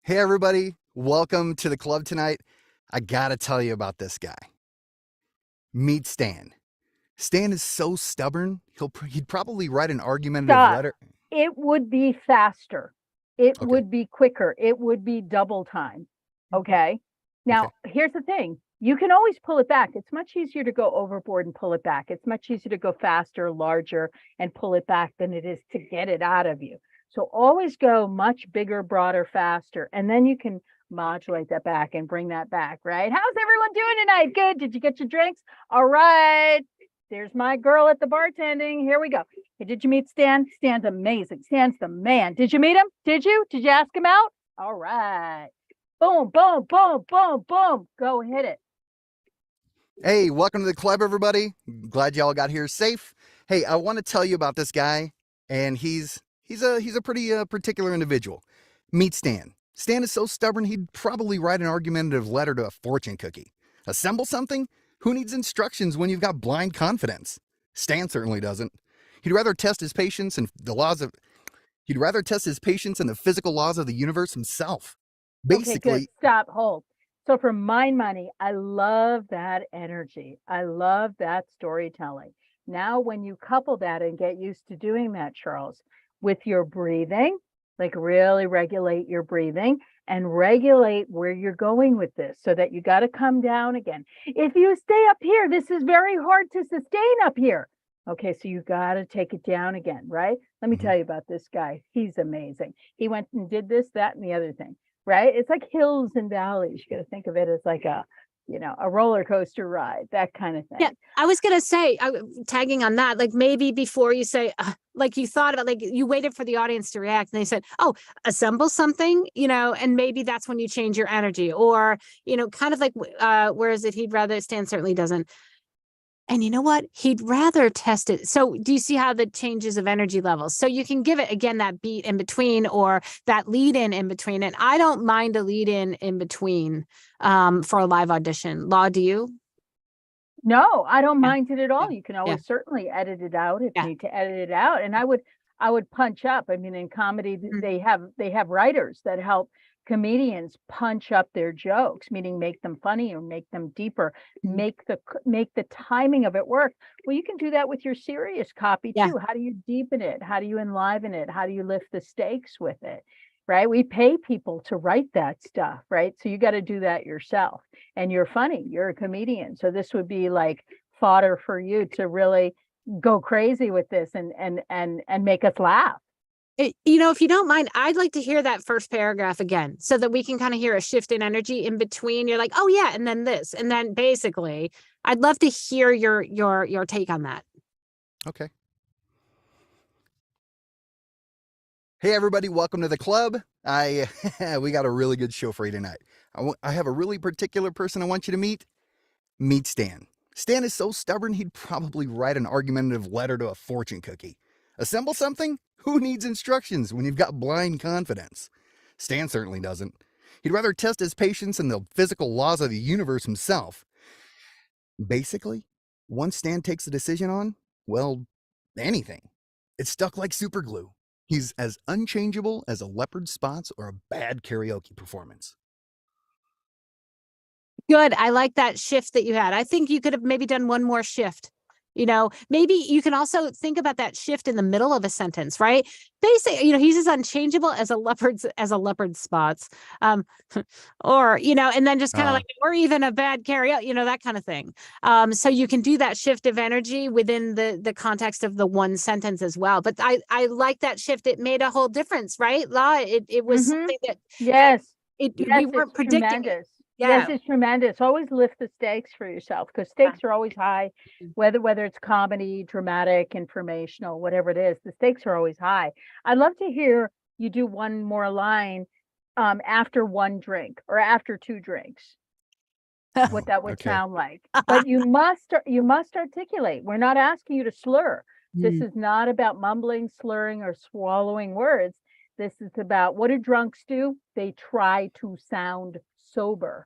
Hey, everybody. Welcome to the club tonight. I gotta tell you about this guy. Meet Stan. Stan is so stubborn, he'd probably write an argumentative letter. It would be faster. It would be quicker. It would be double time. Okay? Now, here's the thing. You can always pull it back. It's much easier to go overboard and pull it back. It's much easier to go faster, larger, and pull it back than it is to get it out of you. So always go much bigger, broader, faster, and then you can modulate that back and bring that back, right? How's everyone doing tonight? Good. Did you get your drinks? All right. There's my girl at the bartending. Here we go. Hey, did you meet Stan? Stan's amazing. Stan's the man. Did you meet him? Did you ask him out? All right. Boom, boom, boom, boom, boom. Go hit it. Hey, welcome to the club, everybody. Glad y'all got here safe. Hey, I want to tell you about this guy, and he's a pretty particular individual. Meet Stan. Stan is so stubborn, he'd probably write an argumentative letter to a fortune cookie. Assemble something? Who needs instructions when you've got blind confidence? Stan certainly doesn't. He'd rather test his patience and he'd rather test his patience in the physical laws of the universe himself. Okay, good. Basically, Stop, hold. So for my money, I love that energy. I love that storytelling. Now, when you couple that and get used to doing that, Charles, with your breathing, like really regulate your breathing and regulate where you're going with this so that you got to come down again. If you stay up here, this is very hard to sustain up here. Okay, so you got to take it down again, right? Let me tell you about this guy. He's amazing. He went and did this, that, and the other thing, right? It's like hills and valleys. You got to think of it as like a roller coaster ride, that kind of thing. Yeah, I was gonna say, tagging on that, like maybe before you say, like you thought about, like you waited for the audience to react, and they said, "Oh, assemble something," and maybe that's when you change your energy, or kind of like, where is it? He'd rather Stan certainly doesn't. And you know what? He'd rather test it. So do you see how the changes of energy levels? So you can give it again that beat in between or that lead in between. And I don't mind a lead in between for a live audition. Law, do you? No, I don't Yeah. mind it at all. Yeah. You can always certainly edit it out if Yeah. you need to edit it out. And I would punch up. I mean, in comedy, they have writers that help comedians punch up their jokes, meaning make them funny or make them deeper, make the timing of it work. Well, you can do that with your serious copy Yeah. too. How do you deepen it? How do you enliven it? How do you lift the stakes with it? Right? We pay people to write that stuff, right? So you got to do that yourself. And you're funny, you're a comedian. So this would be like fodder for you to really go crazy with this and make us laugh. If you don't mind, I'd like to hear that first paragraph again so that we can kind of hear a shift in energy in between. You're like, oh yeah, and then this, and then basically, I'd love to hear your take on that. okay. Hey everybody, welcome to the club. We got a really good show for you tonight. I have a really particular person I want you to meet. Meet Stan. Stan is so stubborn he'd probably write an argumentative letter to a fortune cookie. Assemble something? Who needs instructions when you've got blind confidence? Stan certainly doesn't. He'd rather test his patience in the physical laws of the universe himself. Basically, once Stan takes a decision on, well, anything, it's stuck like super glue. He's as unchangeable as a leopard's spots or a bad karaoke performance. Good. I like that shift that you had. I think you could have maybe done one more shift. Maybe you can also think about that shift in the middle of a sentence, right? Basically, he's as unchangeable as a leopard's spots. Or, and then just kind of like, or even a bad karaoke, that kind of thing. So you can do that shift of energy within the context of the one sentence as well. But I like that shift. It made a whole difference, right? Law, it was something that we weren't predicting. Tremendous. Yeah. Yes, it's tremendous. Always lift the stakes for yourself because stakes are always high, whether it's comedy, dramatic, informational, whatever it is, the stakes are always high. I'd love to hear you do one more line after one drink or after two drinks. What that would sound like. But you must articulate. We're not asking you to slur. This is not about mumbling, slurring, or swallowing words. This is about, what do drunks do? They try to sound sober,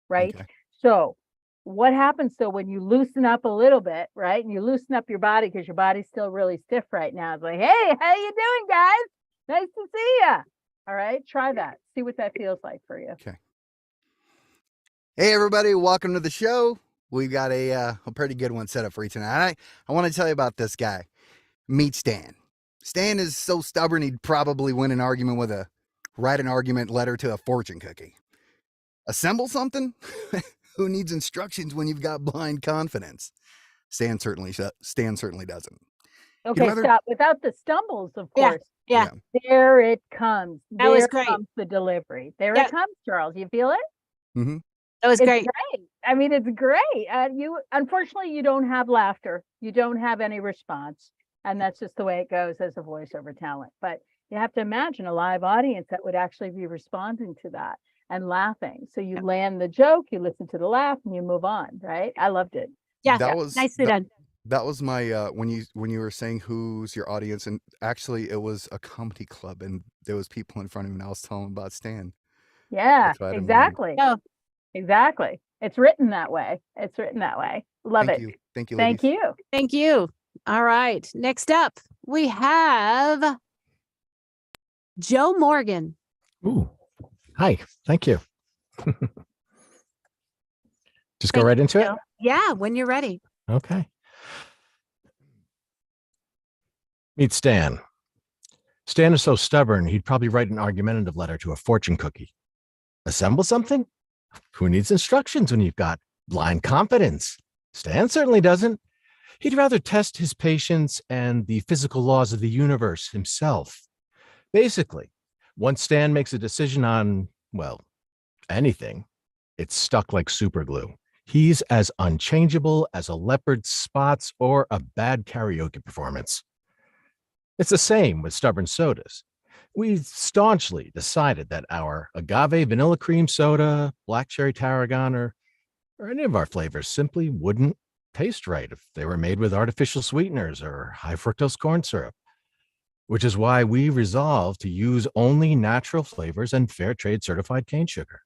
right? Okay. So what happens though when you loosen up a little bit, right? And you loosen up your body because your body's still really stiff right now. It's like, hey, how you doing, guys? Nice to see you. All right, try that. See what that feels like for you. Okay. Hey everybody, welcome to the show. We've got a pretty good one set up for you tonight. I want to tell you about this guy. Meet Stan. Stan is so stubborn he'd probably win an argument with write an argument letter to a fortune cookie. Assemble something? Who needs instructions when you've got blind confidence? Stan certainly doesn't. Okay, stop. Without the stumbles, of course. Yeah. There it comes. That was great. Comes the delivery. There it comes, Charles. You feel it? Mm-hmm. That was great. Great. I mean, it's great. Unfortunately, you don't have laughter. You don't have any response. And that's just the way it goes as a voiceover talent. But you have to imagine a live audience that would actually be responding to that and laughing. So you land the joke, you listen to the laugh, and you move on, right? I loved it. Yeah, that was nicely done. That was my when you were saying who's your audience, and actually it was a comedy club, and there was people in front of me, and I was telling them about Stan. Yeah, exactly. No, exactly. It's written that way. It's written that way. Love Thank it. you. Thank you, Thank ladies. you. Thank you. All right. Next up, we have Joe Morgan. Ooh, hi. Thank you. Just go Thank right you, into it. Joe. Yeah, when you're ready. Okay. Meet Stan. Stan is so stubborn, he'd probably write an argumentative letter to a fortune cookie. Assemble something? Who needs instructions when you've got blind confidence? Stan certainly doesn't. He'd rather test his patience and the physical laws of the universe himself. Basically, once Stan makes a decision on, well, anything, it's stuck like super glue. He's as unchangeable as a leopard's spots or a bad karaoke performance. It's the same with stubborn sodas. We staunchly decided that our agave vanilla cream soda, black cherry tarragon, or any of our flavors simply wouldn't taste right if they were made with artificial sweeteners or high fructose corn syrup, which is why we resolved to use only natural flavors and fair trade certified cane sugar.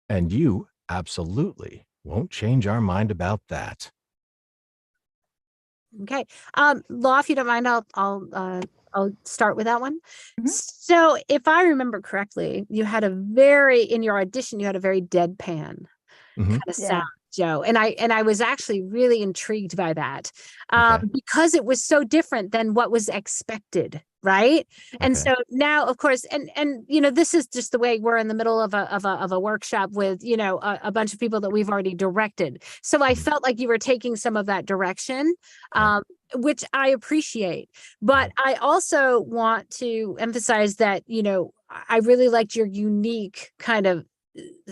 And you absolutely won't change our mind about that. Okay. Law, if you don't mind, I'll start with that one. Mhm. So if I remember correctly, you had in your audition, you had a very deadpan Mhm. kind of Yeah. sound, Joe. And I was actually really intrigued by that. Okay. Because it was so different than what was expected. Right. And Okay. so now, of course, and this is just the way we're in the middle of a workshop with, a bunch of people that we've already directed. So I Mhm. felt like you were taking some of that direction, Okay. which I appreciate. But I also want to emphasize that, I really liked your unique kind of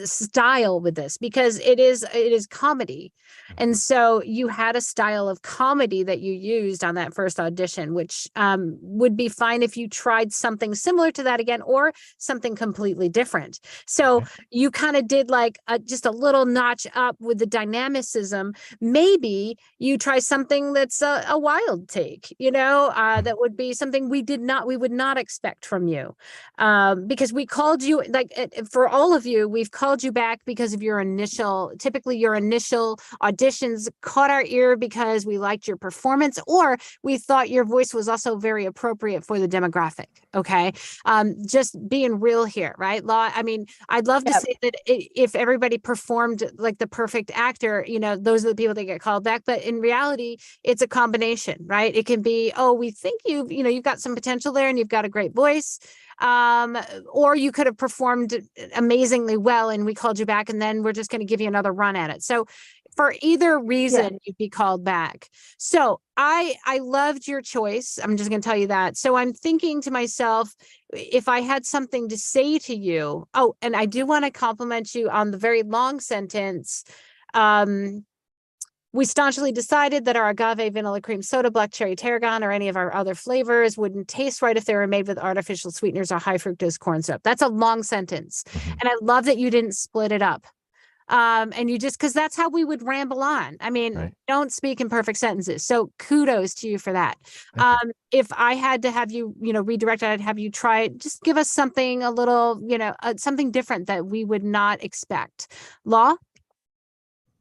style with this because it is comedy. And so you had a style of comedy that you used on that first audition, which would be fine if you tried something similar to that again or something completely different. So you kind of did like just a little notch up with the dynamicism. Maybe you try something that's a wild take, that would be something we would not expect from you. Because we called you, like for all of you, we've called you back because of typically your initial auditions caught our ear because we liked your performance, or we thought your voice was also very appropriate for the demographic. Okay. Just being real here, right? Law. I mean, I'd love to say that if everybody performed like the perfect actor, those are the people that get called back. But in reality, it's a combination, right? It can be, oh, we think you've got some potential there and you've got a great voice. Or you could have performed amazingly well and we called you back and then we're just going to give you another run at it. So for either reason, you'd be called back. So I loved your choice. I'm just going to tell you that. So I'm thinking to myself, if I had something to say to you, and I do want to compliment you on the very long sentence. We staunchly decided that our agave vanilla cream soda, black cherry tarragon, or any of our other flavors wouldn't taste right if they were made with artificial sweeteners or high fructose corn syrup. That's a long sentence. And I love that you didn't split it up. And you just, because that's how we would ramble on. I mean, don't speak in perfect sentences. So kudos to you for that. If I had to have you, redirect, I'd have you try it. Just give us something a little, something different that we would not expect. Law?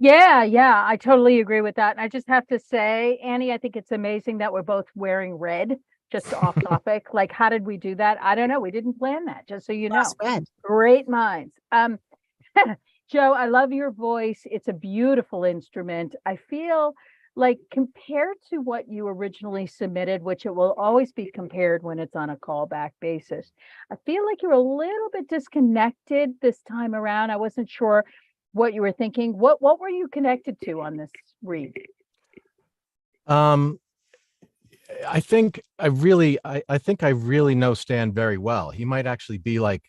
Yeah, I totally agree with that. And I just have to say, Annie, I think it's amazing that we're both wearing red, just off topic. Like, how did we do that? I don't know. We didn't plan that, just so you know. Red. Great minds. Joe, I love your voice. It's a beautiful instrument. I feel like compared to what you originally submitted, which it will always be compared when it's on a callback basis, I feel like you're a little bit disconnected this time around. I wasn't sure what you were thinking. What were you connected to on this read? I think I really know Stan very well. He might actually be like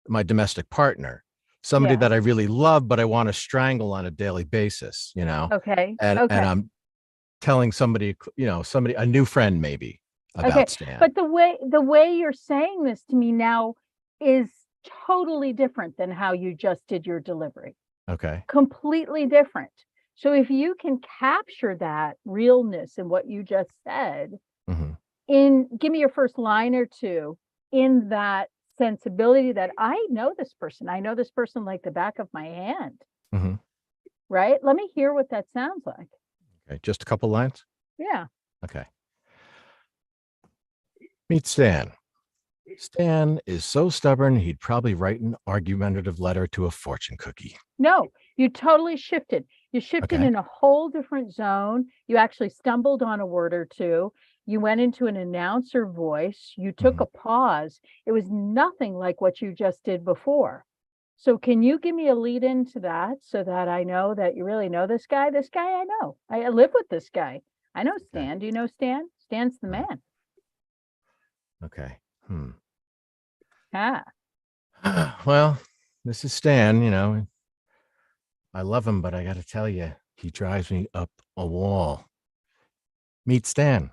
my domestic partner, somebody that I really love, but I want to strangle on a daily basis, Okay. And I'm telling somebody, a new friend maybe about Stan. But the way you're saying this to me now is totally different than how you just did your delivery. Okay. Completely different. So if you can capture that realness in what you just said, give me your first line or two in that sensibility that I know this person like the back of my hand. right? Let me hear what that sounds like. Okay, just a couple lines. Yeah. Okay. Meet Stan. Stan is so stubborn, he'd probably write an argumentative letter to a fortune cookie. No, you totally shifted. You shifted Okay. in a whole different zone. You actually stumbled on a word or two. You went into an announcer voice. You took Mhm. a pause. It was nothing like what you just did before. So can you give me a lead into that so that I know that you really know this guy? This guy I know. I live with this guy. I know Stan. Do you know Stan? Stan's the Right. man. Okay. Ah, Well, this is Stan, I love him, but I got to tell you, he drives me up a wall. Meet Stan.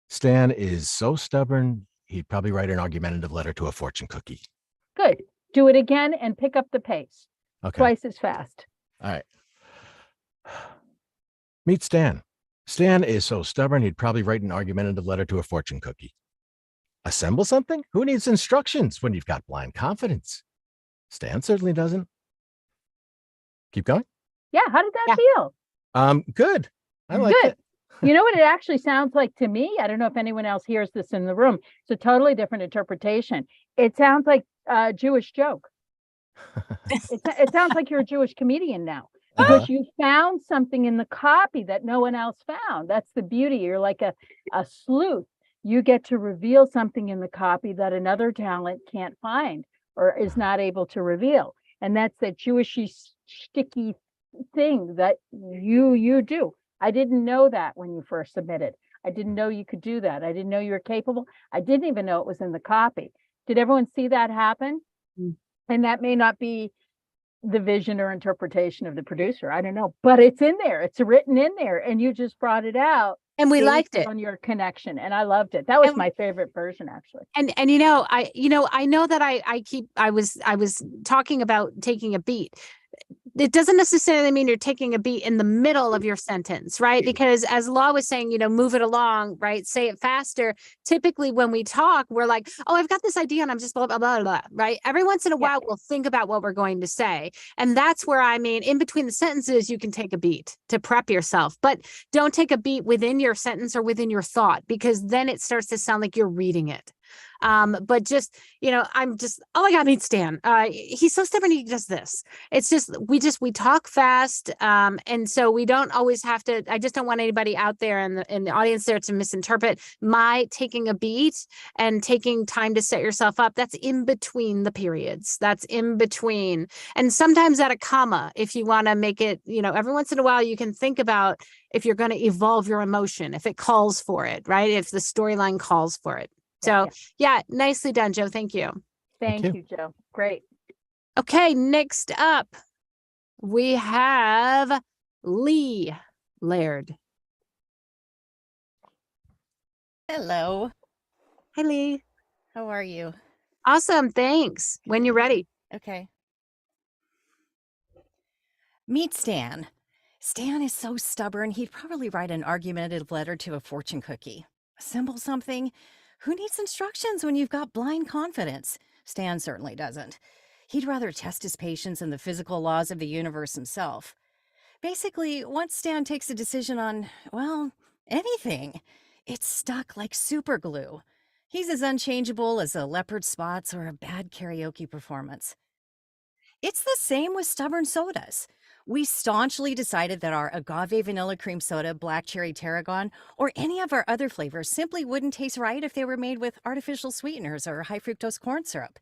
Stan is so stubborn, he'd probably write an argumentative letter to a fortune cookie. good. Do it again and pick up the pace. Okay. Twice as fast. All right. Meet Stan. Stan is so stubborn, he'd probably write an argumentative letter to a fortune cookie. Assemble something? Who needs instructions when you've got blind confidence? Stan certainly doesn't. Keep going. Yeah. How did that Yeah. feel? Good. I like Good. it. You know what it actually sounds like to me? I don't know if anyone else hears this in the room. It's a totally different interpretation. It sounds like a Jewish joke. It sounds like you're a Jewish comedian now because you found something in the copy that no one else found. That's the beauty. You're like a sleuth. You get to reveal something in the copy that another talent can't find or is not able to reveal. And that's that Jewishy sticky thing that you do. I didn't know that when you first submitted. I didn't know you could do that. I didn't know you were capable. I didn't even know it was in the copy. Did everyone see that happen? Mm. And that may not be the vision or interpretation of the producer. I don't know, but it's in there. It's written in there, and you just brought it out. And we based liked it. on your connection, and I loved it. That was And- my favorite version, actually. And I know that I was talking about taking a beat. It doesn't necessarily mean you're taking a beat in the middle of your sentence, right? Because as Law was saying, move it along, right? Say it faster. Typically when we talk, we're like, oh, I've got this idea and I'm just blah, blah, blah, blah, right? Every once in a while, we'll think about what we're going to say. And that's where, in between the sentences, you can take a beat to prep yourself, but don't take a beat within your sentence or within your thought, because then it starts to sound like you're reading it. But just, I'm just, oh my God, meet Stan. He's so stubborn. He does this. It's just, we talk fast. And so we don't always have to, I just don't want anybody out there in the audience there to misinterpret my taking a beat and taking time to set yourself up. That's in between the periods. That's in between. And sometimes at a comma, if you want to make it, every once in a while, you can think about if you're going to evolve your emotion, if it calls for it, right? If the storyline calls for it. So yeah, nicely done, Joe. Thank you. Thank you, Joe. Great. Okay, next up, we have Lee Laird. Hello. Hi, Lee. How are you? Awesome. Thanks. When you're ready. Okay. Meet Stan. Stan is so stubborn, he'd probably write an argumentative letter to a fortune cookie. Assemble something? Who needs instructions when you've got blind confidence? Stan certainly doesn't. He'd rather test his patience in the physical laws of the universe himself. Basically, once Stan takes a decision on, well, anything, it's stuck like super glue. He's as unchangeable as a leopard spots or a bad karaoke performance. It's the same with stubborn sodas. We staunchly decided that our agave vanilla cream soda, black cherry tarragon, or any of our other flavors simply wouldn't taste right if they were made with artificial sweeteners or high fructose corn syrup.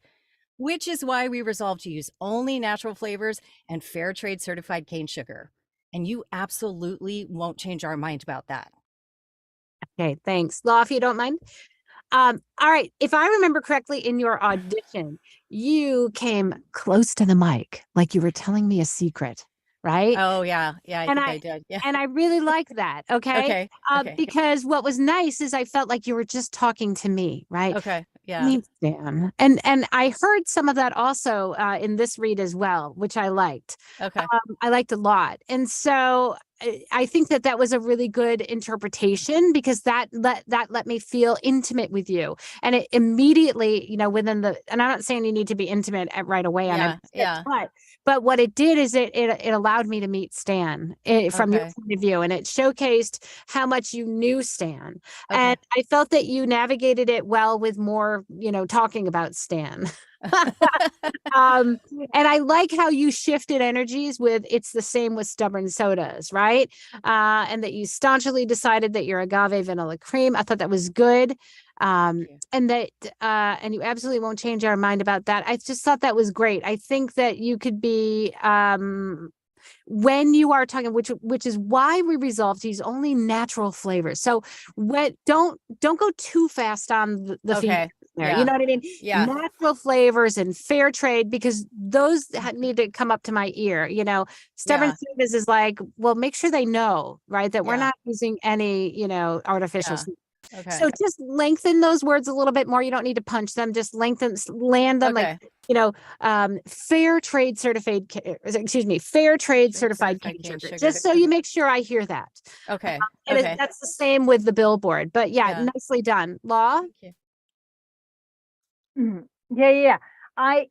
Which is why we resolved to use only natural flavors and fair trade certified cane sugar. And you absolutely won't change our mind about that. Okay, thanks. Law, if you don't mind. All right. If I remember correctly, in your audition, you came close to the mic, like you were telling me a secret, right? Oh, yeah. Yeah, I think I did. Yeah. And I really like that. Okay. Okay. Because what was nice is I felt like you were just talking to me, right? Okay. Yeah. Meet Stan. And I heard some of that also in this read as well, which I liked. Okay. I liked a lot. And so I think that was a really good interpretation, because that let me feel intimate with you. And it immediately, within and I'm not saying you need to be intimate right away on Yeah, it, yeah. but what it did is it allowed me to meet Stan from your Okay. point of view, and it showcased how much you knew Stan. Okay. And I felt that you navigated it well with more, talking about Stan. And I like how you shifted energies with "it's the same with stubborn sodas," right? And that you staunchly decided that your agave vanilla cream. I thought that was good. And that and you absolutely won't change our mind about that. I just thought that was great. I think that you could be when you are talking, which is why we resolved to use only natural flavors. So don't go too fast on the feedback there. Yeah. You know what I mean? Yeah. Natural flavors and fair trade, because those need to come up to my ear. Stubborn sodas is like, well, make sure they know, right, that we're Yeah. not using any, artificial Yeah. sweet. Okay. So just lengthen those words a little bit more. You don't need to punch them. Just land them Okay. like, fair trade certified, fair trade certified cane sugar, just so you make sure I hear that. Okay. And Okay. that's the same with the billboard, but Yeah. nicely done. Law. Thank you. Yeah.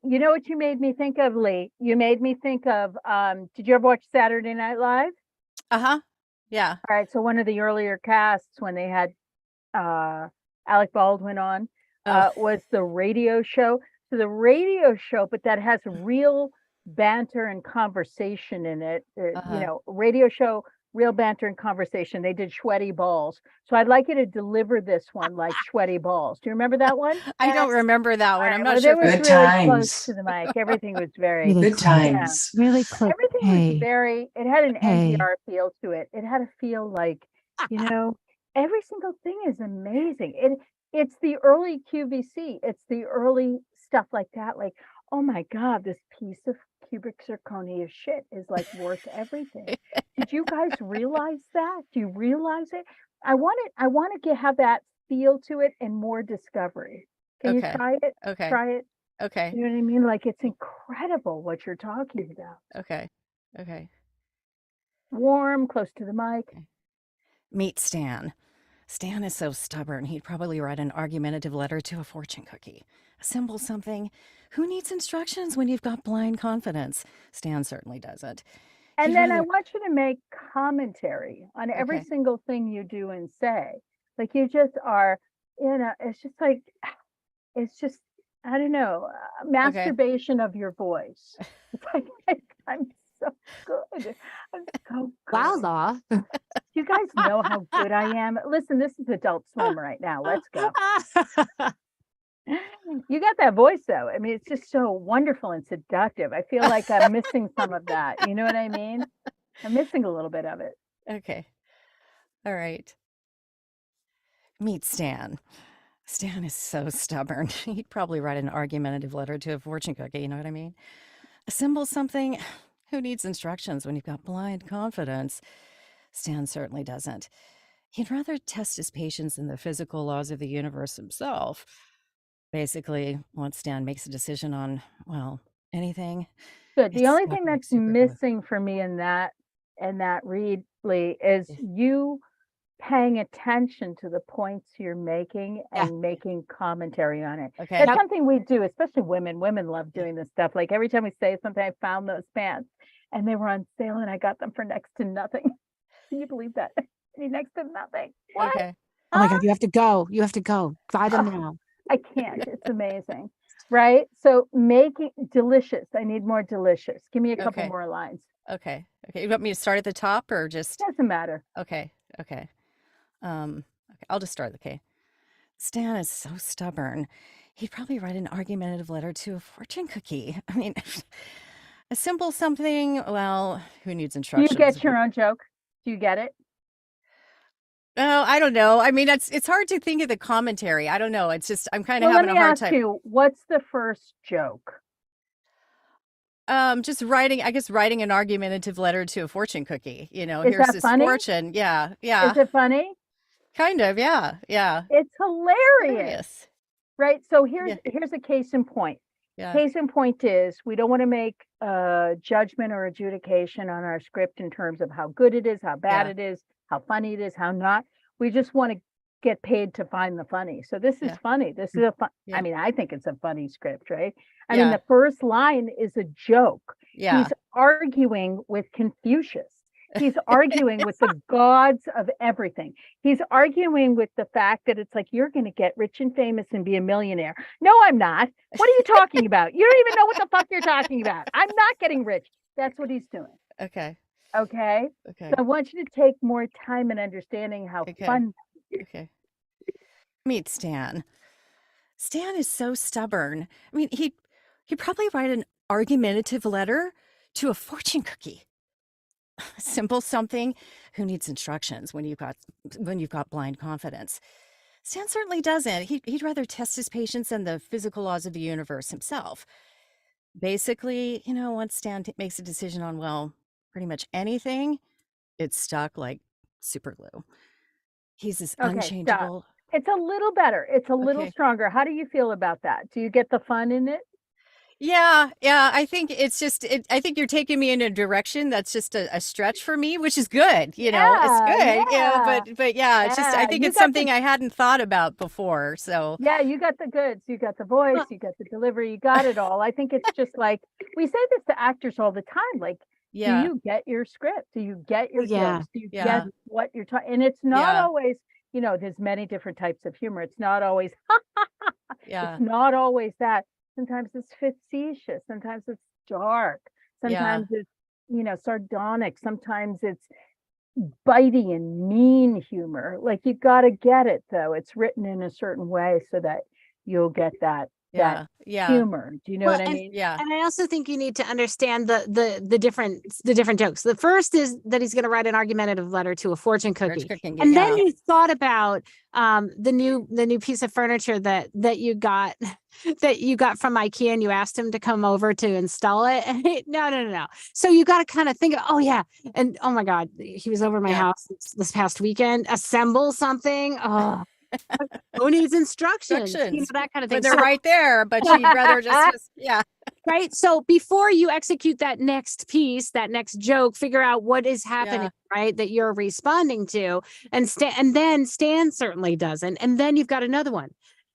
You know what you made me think of, Lee? You made me think of, did you ever watch Saturday Night Live? Uh-huh. Yeah. All right. So one of the earlier casts, when they had Alec Baldwin on, was the radio show. So the radio show, but that has real banter and conversation in it. Radio show, real banter and conversation. They did Sweaty Balls. So I'd like you to deliver this one like Sweaty Balls. Do you remember that one? I don't remember that one. I'm not Well, sure. it was Good really times. close to the mic. Everything was very Really Good times. Really close. everything was very, it had an Hey. NPR feel to it. It had a feel like, every single thing is amazing. It's the early QVC. It's the early stuff like that. Like, oh my God, this piece of cubic zirconia shit is like worth everything. Did you guys realize that? Do you realize it? I want to have that feel to it and more discovery. Can Okay. you try it? Okay. Try it. Okay. You know what I mean? Like, it's incredible what you're talking about. Okay. Okay. Warm, close to the mic. Meet Stan. Stan is so stubborn, he'd probably write an argumentative letter to a fortune cookie. Assemble something. Who needs instructions when you've got blind confidence? Stan certainly doesn't. And He'd then I rather- want you to make commentary on every Okay. single thing you do and say. Like, you just are, it's just like, it's just, I don't know, masturbation of your voice. It's like, I'm so good. I'm so good. Wow, Law. You guys know how good I am. Listen, this is Adult Swim right now. Let's go. You got that voice though. I mean, it's just so wonderful and seductive. I feel like I'm missing some of that. You know what I mean? I'm missing a little bit of it. Okay. All right. Meet Stan. Stan is so stubborn. He'd probably write an argumentative letter to a fortune cookie. You know what I mean? Assemble something. Who needs instructions when you've got blind confidence? Stan certainly doesn't. He'd rather test his patience in the physical laws of the universe himself. Basically, once Stan makes a decision on, well, anything. Good. The It's only not thing gonna be that's super good. missing for me in that read, Lee, is you paying attention to the points you're making and making commentary on it. Okay. That's something we do, especially women. Women love doing this stuff. Like, every time we say something, I found those pants and they were on sale and I got them for next to nothing. Can you believe that? Next to nothing. What? Okay. Oh my God, you have to go. You have to go. Buy them now. I can't. It's amazing. Right? So making delicious. I need more delicious. Give me a couple Okay. more lines. Okay. Okay. You want me to start at the top or just? Doesn't matter. Okay. Okay. I'll just start. Okay. Stan is so stubborn. He'd probably write an argumentative letter to a fortune cookie. I mean, assemble something. Well, who needs Do instructions? you get your own joke? Do you get it? Oh, I don't know. I mean, it's hard to think of the commentary. I don't know. It's just I'm kind of Well, let having me a hard ask time. you, what's the first joke? Just writing, I guess, writing an argumentative letter to a fortune cookie. You know, Is here's that this funny? fortune. Yeah. Is Yeah. it funny? Kind of. Yeah. Yeah. It's hilarious. Hilarious. Right? So Yeah. here's a case in point. Yeah. Case in point is, we don't want to make a judgment or adjudication on our script in terms of how good it is, how bad Yeah. it is, how funny it is, how not. We just want to get paid to find the funny. So this is Yeah. funny. This is a fun, Yeah. I mean, I think it's a funny script, right? I mean, Yeah. the first line is a joke. Yeah. He's arguing with Confucius. He's arguing with the gods of everything. He's arguing with the fact that it's like, you're going to get rich and famous and be a millionaire. No, I'm not. What are you talking about? You don't even know what the fuck you're talking about. I'm not getting rich. That's what he's doing. Okay. Okay. Okay. So I want you to take more time in understanding how Okay. fun. Okay. Meet Stan. Stan is so stubborn. I mean, he'd probably write an argumentative letter to a fortune cookie. Simple something. Who needs instructions when you've got blind confidence? Stan certainly doesn't. He'd rather test his patience and the physical laws of the universe himself. Basically, once Stan makes a decision on, well, pretty much anything, it's stuck like super glue. He's as Okay, unchangeable. It's a little better. It's a little Okay. stronger. How do you feel about that? Do you get the fun in it? Yeah. I think it's just, I think you're taking me in a direction that's just a stretch for me, which is good. It's good. But yeah, it's just, I Yeah, think you it's got something I hadn't thought about before. So Yeah, you got the goods. You got the voice. You got the delivery. You got it all. I think it's just like, we say this to actors all the time. Like, yeah, do you get your script? Do you get your Yeah. jokes? Do you Yeah. get what you're talking? And it's not Yeah. always, there's many different types of humor. It's not always, yeah, it's not always that. Sometimes it's facetious. Sometimes it's dark. Sometimes it's, sardonic. Sometimes it's bitey and mean humor. Like, you got to get it though. It's written in a certain way so that you'll get that yeah, humor. Do you know Well, what I and- mean? yeah, And I also think you need to understand the different jokes. The first is that he's going to write an argumentative letter to a fortune cookie. cooking, And then yeah. you thought about the new piece of furniture that you got from IKEA, and you asked him to come over to install it. No. So you got to kind of think of, oh yeah, and oh my God, he was over at my Yeah. house this past weekend. Assemble something. Oh, who needs instructions? That kind of thing. But they're So- right there, but she'd rather just yeah. right. So before you execute that next piece, that next joke, figure out what is happening, right, that you're responding to. And then Stan certainly doesn't. And then you've got another one.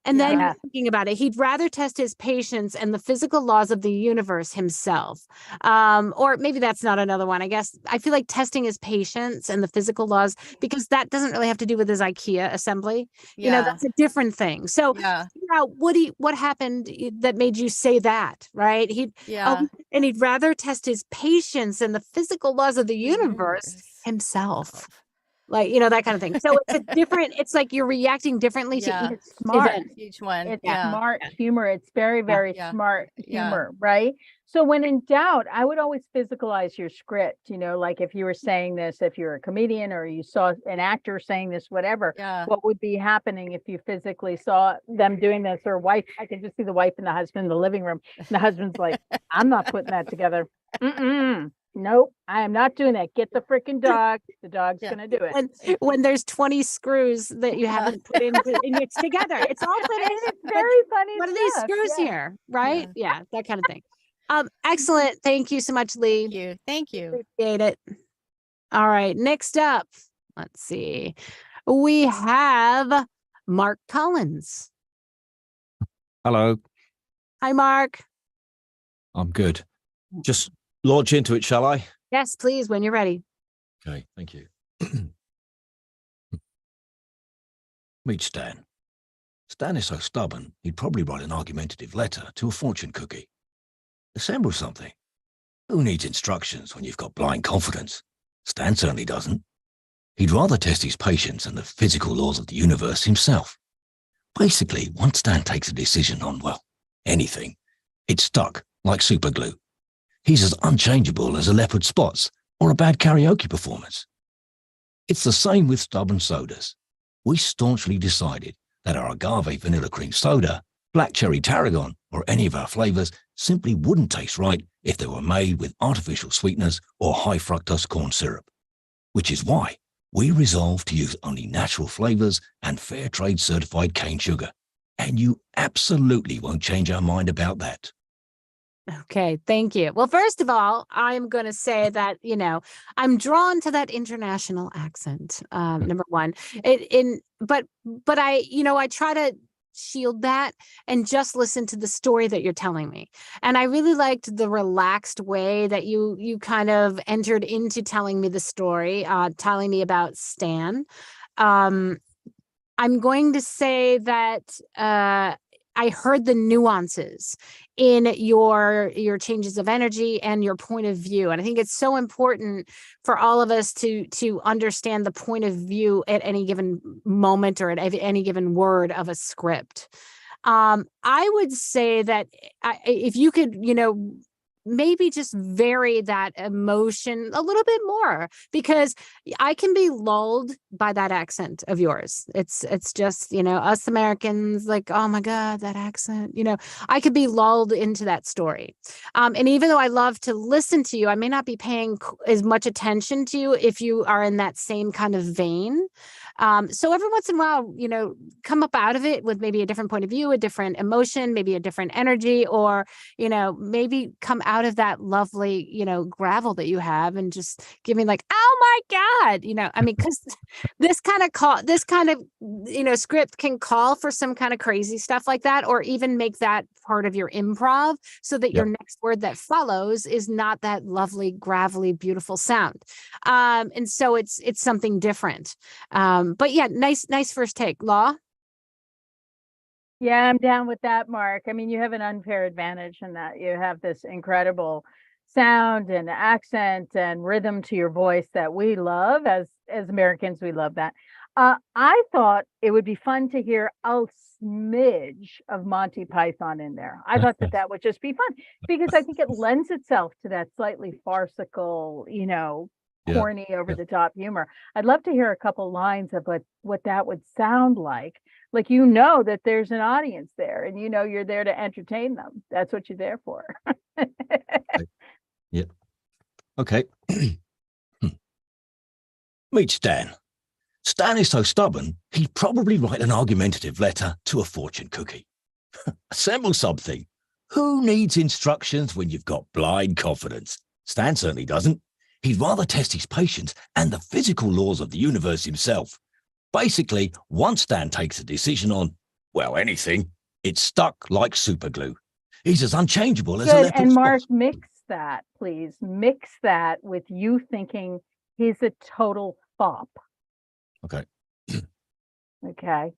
And then Yeah. you're thinking about it. He'd rather test his patience and the physical laws of the universe himself. Or maybe that's not another one. I guess I feel like testing his patience and the physical laws, because that doesn't really have to do with his IKEA assembly. Yeah. That's a different thing. So Yeah. figure out what happened that made you say that, right? Yeah. And he'd rather test his patience and the physical laws of the universe himself. Like, that kind of thing. So it's like you're reacting differently Yeah. to It's smart. event. Each one. It's yeah. smart humor. It's very, very Yeah. smart Yeah. humor, right? So when in doubt, I would always physicalize your script, like if you were saying this, if you're a comedian or you saw an actor saying this, whatever, Yeah. what would be happening if you physically saw them doing this, or wife? I can just see the wife and the husband in the living room. And the husband's like, I'm not putting that together. Nope, I am not doing that. Get the freaking dog. The dog's Yeah. going to do it. When there's 20 screws that you haven't put in it's together. It's all put in. It's very funny. What are these stuff, screws yeah. here? Right? Yeah, that kind of thing. Excellent. Thank you so much, Lee. Thank you. Appreciate it. All right. Next up, let's see. We have Mark Collins. Hello, Hi, Mark. I'm good. Just launch into it, shall I? Yes, please, when you're ready. Okay, thank you. Meet Stan. Stan is so stubborn, he'd probably write an argumentative letter to a fortune cookie. Assemble something. Who needs instructions when you've got blind confidence? Stan certainly doesn't. He'd rather test his patience and the physical laws of the universe himself. Basically, once Stan takes a decision on, well, anything, it's stuck like super glue. He's as unchangeable as a leopard's spots or a bad karaoke performance. It's the same with stubborn sodas. We staunchly decided that our agave vanilla cream soda, black cherry tarragon, or any of our flavors simply wouldn't taste right if they were made with artificial sweeteners or high fructose corn syrup. Which is why we resolved to use only natural flavors and fair trade certified cane sugar. And you absolutely won't change our mind about that. Okay, thank you. Well, first of all, I'm going to say that, I'm drawn to that international accent. Number one, but I try to shield that and just listen to the story that you're telling me. And I really liked the relaxed way that you kind of entered into telling me the story, telling me about Stan. I'm going to say that, I heard the nuances in your changes of energy and your point of view. And I think it's so important for all of us to understand the point of view at any given moment or at any given word of a script. I would say that if you could, maybe just vary that emotion a little bit more, because I can be lulled by that accent of yours. It's just, us Americans, like, oh my God, that accent, I could be lulled into that story. And even though I love to listen to you, I may not be paying as much attention to you if you are in that same kind of vein. So every once in a while, come up out of it with maybe a different point of view, a different emotion, maybe a different energy, or, maybe come out of that lovely, gravel that you have and just give me like, oh my God, because this kind of script can call for some kind of crazy stuff like that, or even make that part of your improv so that your next word that follows is not that lovely, gravelly, beautiful sound. And so it's something different. But yeah, nice first take. Law? Yeah, I'm down with that, Mark. I mean, you have an unfair advantage in that you have this incredible sound and accent and rhythm to your voice that we love as Americans. We love that. I thought it would be fun to hear a smidge of Monty Python in there. I thought that would just be fun because I think it lends itself to that slightly farcical, corny, over the top humor. I'd love to hear a couple lines of what that would sound like. Like, that there's an audience there and you're there to entertain them. That's what you're there for. Yeah. Okay. Meet Stan. Stan is so stubborn, he'd probably write an argumentative letter to a fortune cookie. Assemble something. Who needs instructions when you've got blind confidence? Stan certainly doesn't. He'd rather test his patience and the physical laws of the universe himself. Basically, once Stan takes a decision on, well, anything, it's stuck like super glue. He's as unchangeable as a leopard. And Mark, mix that, please. Mix that with you thinking he's a total fop. Okay. Okay.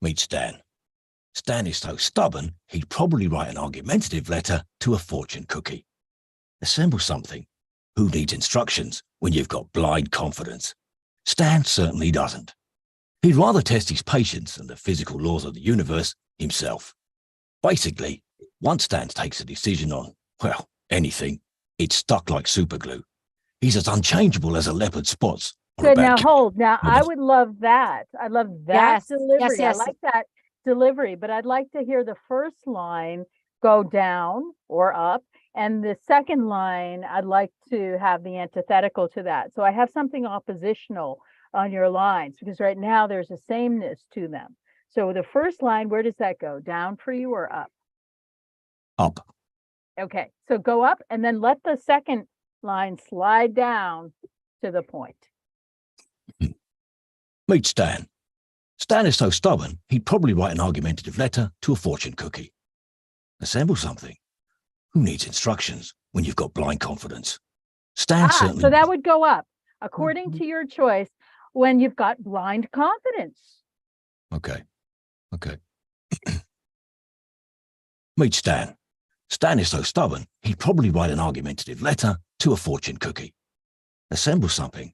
Meet Stan. Stan is so stubborn, he'd probably write an argumentative letter to a fortune cookie. Assemble something. Who needs instructions when you've got blind confidence? Stan certainly doesn't. He'd rather test his patience and the physical laws of the universe himself. Basically, once Stan takes a decision on, well, anything, it's stuck like super glue. He's as unchangeable as a leopard's spots. Good. Now hold. Now I would love that. I love that delivery. Yes. I like that delivery, but I'd like to hear the first line go down or up. And the second line, I'd like to have the antithetical to that. So I have something oppositional on your lines because right now there's a sameness to them. So the first line, where does that go? Down for you or up? Up. Okay, so go up and then let the second line slide down to the point. Meet Stan. Stan is so stubborn, he'd probably write an argumentative letter to a fortune cookie. Assemble something. Who needs instructions when you've got blind confidence? Stan certainly. So that would go up according to your choice when you've got blind confidence. Okay. Meet Stan. Stan is so stubborn, he'd probably write an argumentative letter to a fortune cookie. Assemble something.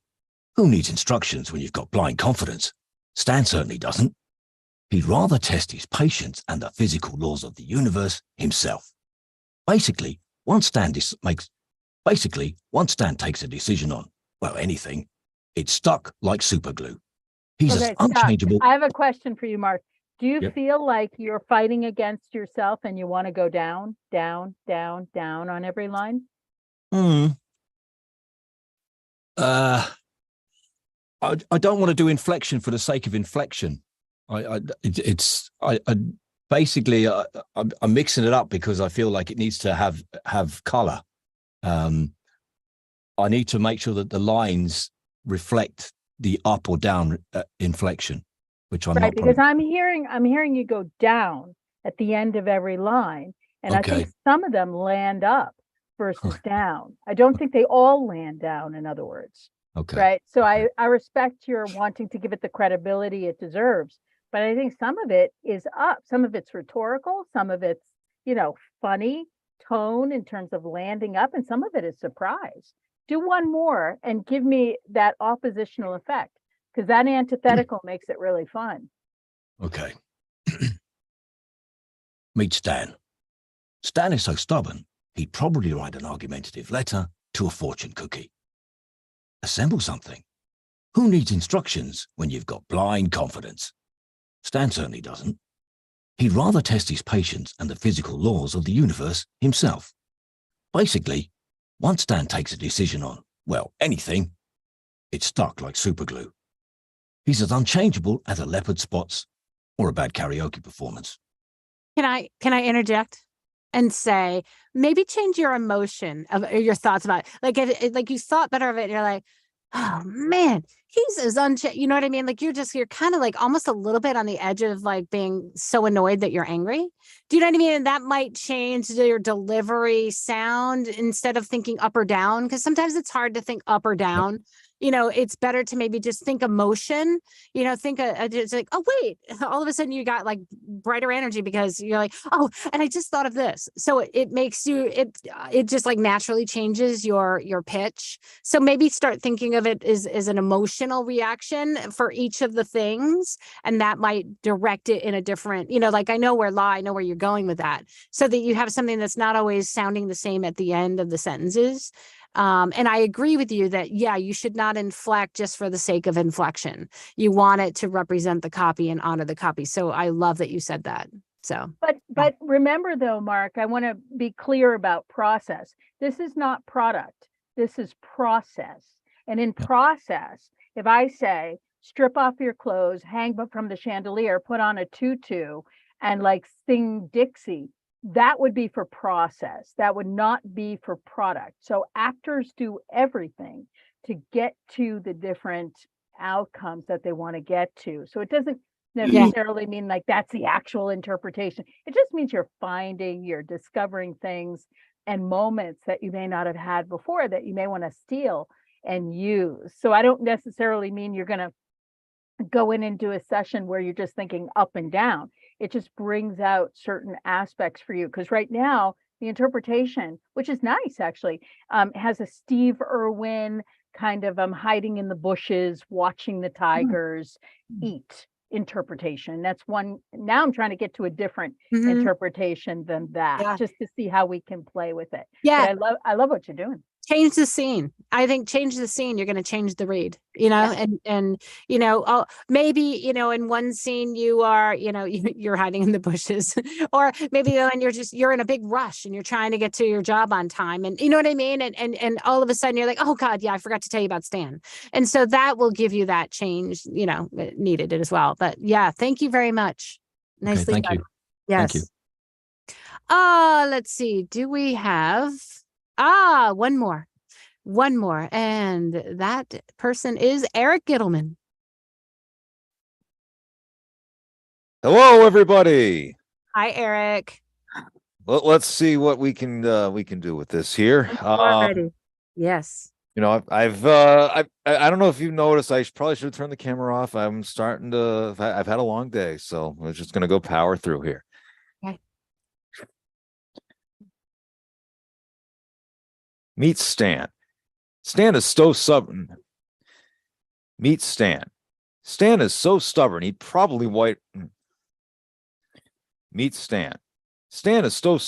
Who needs instructions when you've got blind confidence? Stan certainly doesn't. He'd rather test his patience and the physical laws of the universe himself. Basically, once Stan takes a decision on, well, anything, it's stuck like super glue. He's as unchangeable. I have a question for you, Mark. Do you feel like you're fighting against yourself and you want to go down, down, down, down on every line? I don't want to do inflection for the sake of inflection. basically, I'm mixing it up because I feel like it needs to have color. I need to make sure that the lines reflect the up or down inflection, which I'm Right, not. because I'm hearing you go down at the end of every line, and I think Okay. some of them land up versus down. I don't think they all land down, in other words. Okay. Right. So I respect your wanting to give it the credibility it deserves, but I think some of it is up. Some of it's rhetorical, some of it's, funny tone in terms of landing up, and some of it is surprise. Do one more and give me that oppositional effect, because that antithetical makes it really fun. Okay. Meet Stan. Stan is so stubborn, he'd probably write an argumentative letter to a fortune cookie. Assemble something. Who needs instructions when you've got blind confidence? Stan certainly doesn't. He'd rather test his patience and the physical laws of the universe himself. Basically, once Stan takes a decision on, well, anything, it's stuck like superglue. He's as unchangeable as a leopard spots or a bad karaoke performance. Can I interject and say, maybe change your emotion of or your thoughts about it. Like you thought better of it. And you're like, oh man, he's as you know what I mean? Like you're kind of like almost a little bit on the edge of like being so annoyed that you're angry. Do you know what I mean? And that might change your delivery sound instead of thinking up or down. Cause sometimes it's hard to think up or down. It's better to maybe just think emotion, think it's like, oh, wait, all of a sudden you got like brighter energy because you're like, oh, and I just thought of this. So it makes you, it just like naturally changes your pitch. So maybe start thinking of it as an emotional reaction for each of the things. And that might direct it in a different, like I know where you're going with that, so that you have something that's not always sounding the same at the end of the sentences. And I agree with you that, yeah, you should not inflect just for the sake of inflection. You want it to represent the copy and honor the copy. So I love that you said that. So, but remember though, Mark, I want to be clear about process. This is not product. This is process. And in process, if I say, strip off your clothes, hang from the chandelier, put on a tutu, and like sing Dixie, that would be for process. That would not be for product. So actors do everything to get to the different outcomes that they want to get to. So it doesn't necessarily mean like that's the actual interpretation. It just means you're discovering things and moments that you may not have had before that you may want to steal and use. So I don't necessarily mean you're going to go in and do a session where you're just thinking up and down. It just brings out certain aspects for you. Because right now, the interpretation, which is nice actually, has a Steve Irwin kind of hiding in the bushes, watching the tigers eat interpretation. That's one. Now I'm trying to get to a different interpretation than that, just to see how we can play with it. Yeah. But I love what you're doing. Change the scene. I think change the scene. You're going to change the read, and maybe, in one scene you are, you're hiding in the bushes or maybe and you're in a big rush and you're trying to get to your job on time. And you know what I mean? And all of a sudden you're like, oh God, yeah, I forgot to tell you about Stan. And so that will give you that change, needed as well. But yeah, thank you very much. Nicely thank done. you. Yes. Thank you. Let's see. Do we have one more. And that person is Eric Gittleman. Hello, everybody. Hi, Eric. Let's see what we can do with this here. Ready. Yes. I've I don't know if you've noticed, I probably should have turned the camera off. I'm starting to, I've had a long day, so we're just going to go power through here. Okay. Meet Stan. Stan is so stubborn. Meet Stan. Stan is so stubborn, he'd probably Meet Stan. Stan is so...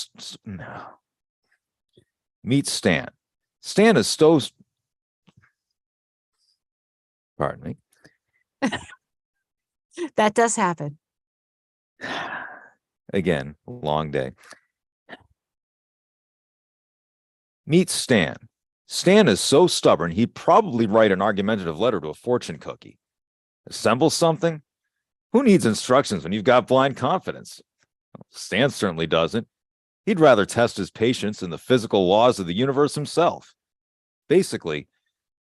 Meet Stan. Stan is so... Pardon me. That does happen. Again, long day. Meet Stan. Stan is so stubborn, he'd probably write an argumentative letter to a fortune cookie. Assemble something? Who needs instructions when you've got blind confidence? Stan certainly doesn't. He'd rather test his patience in the physical laws of the universe himself. Basically,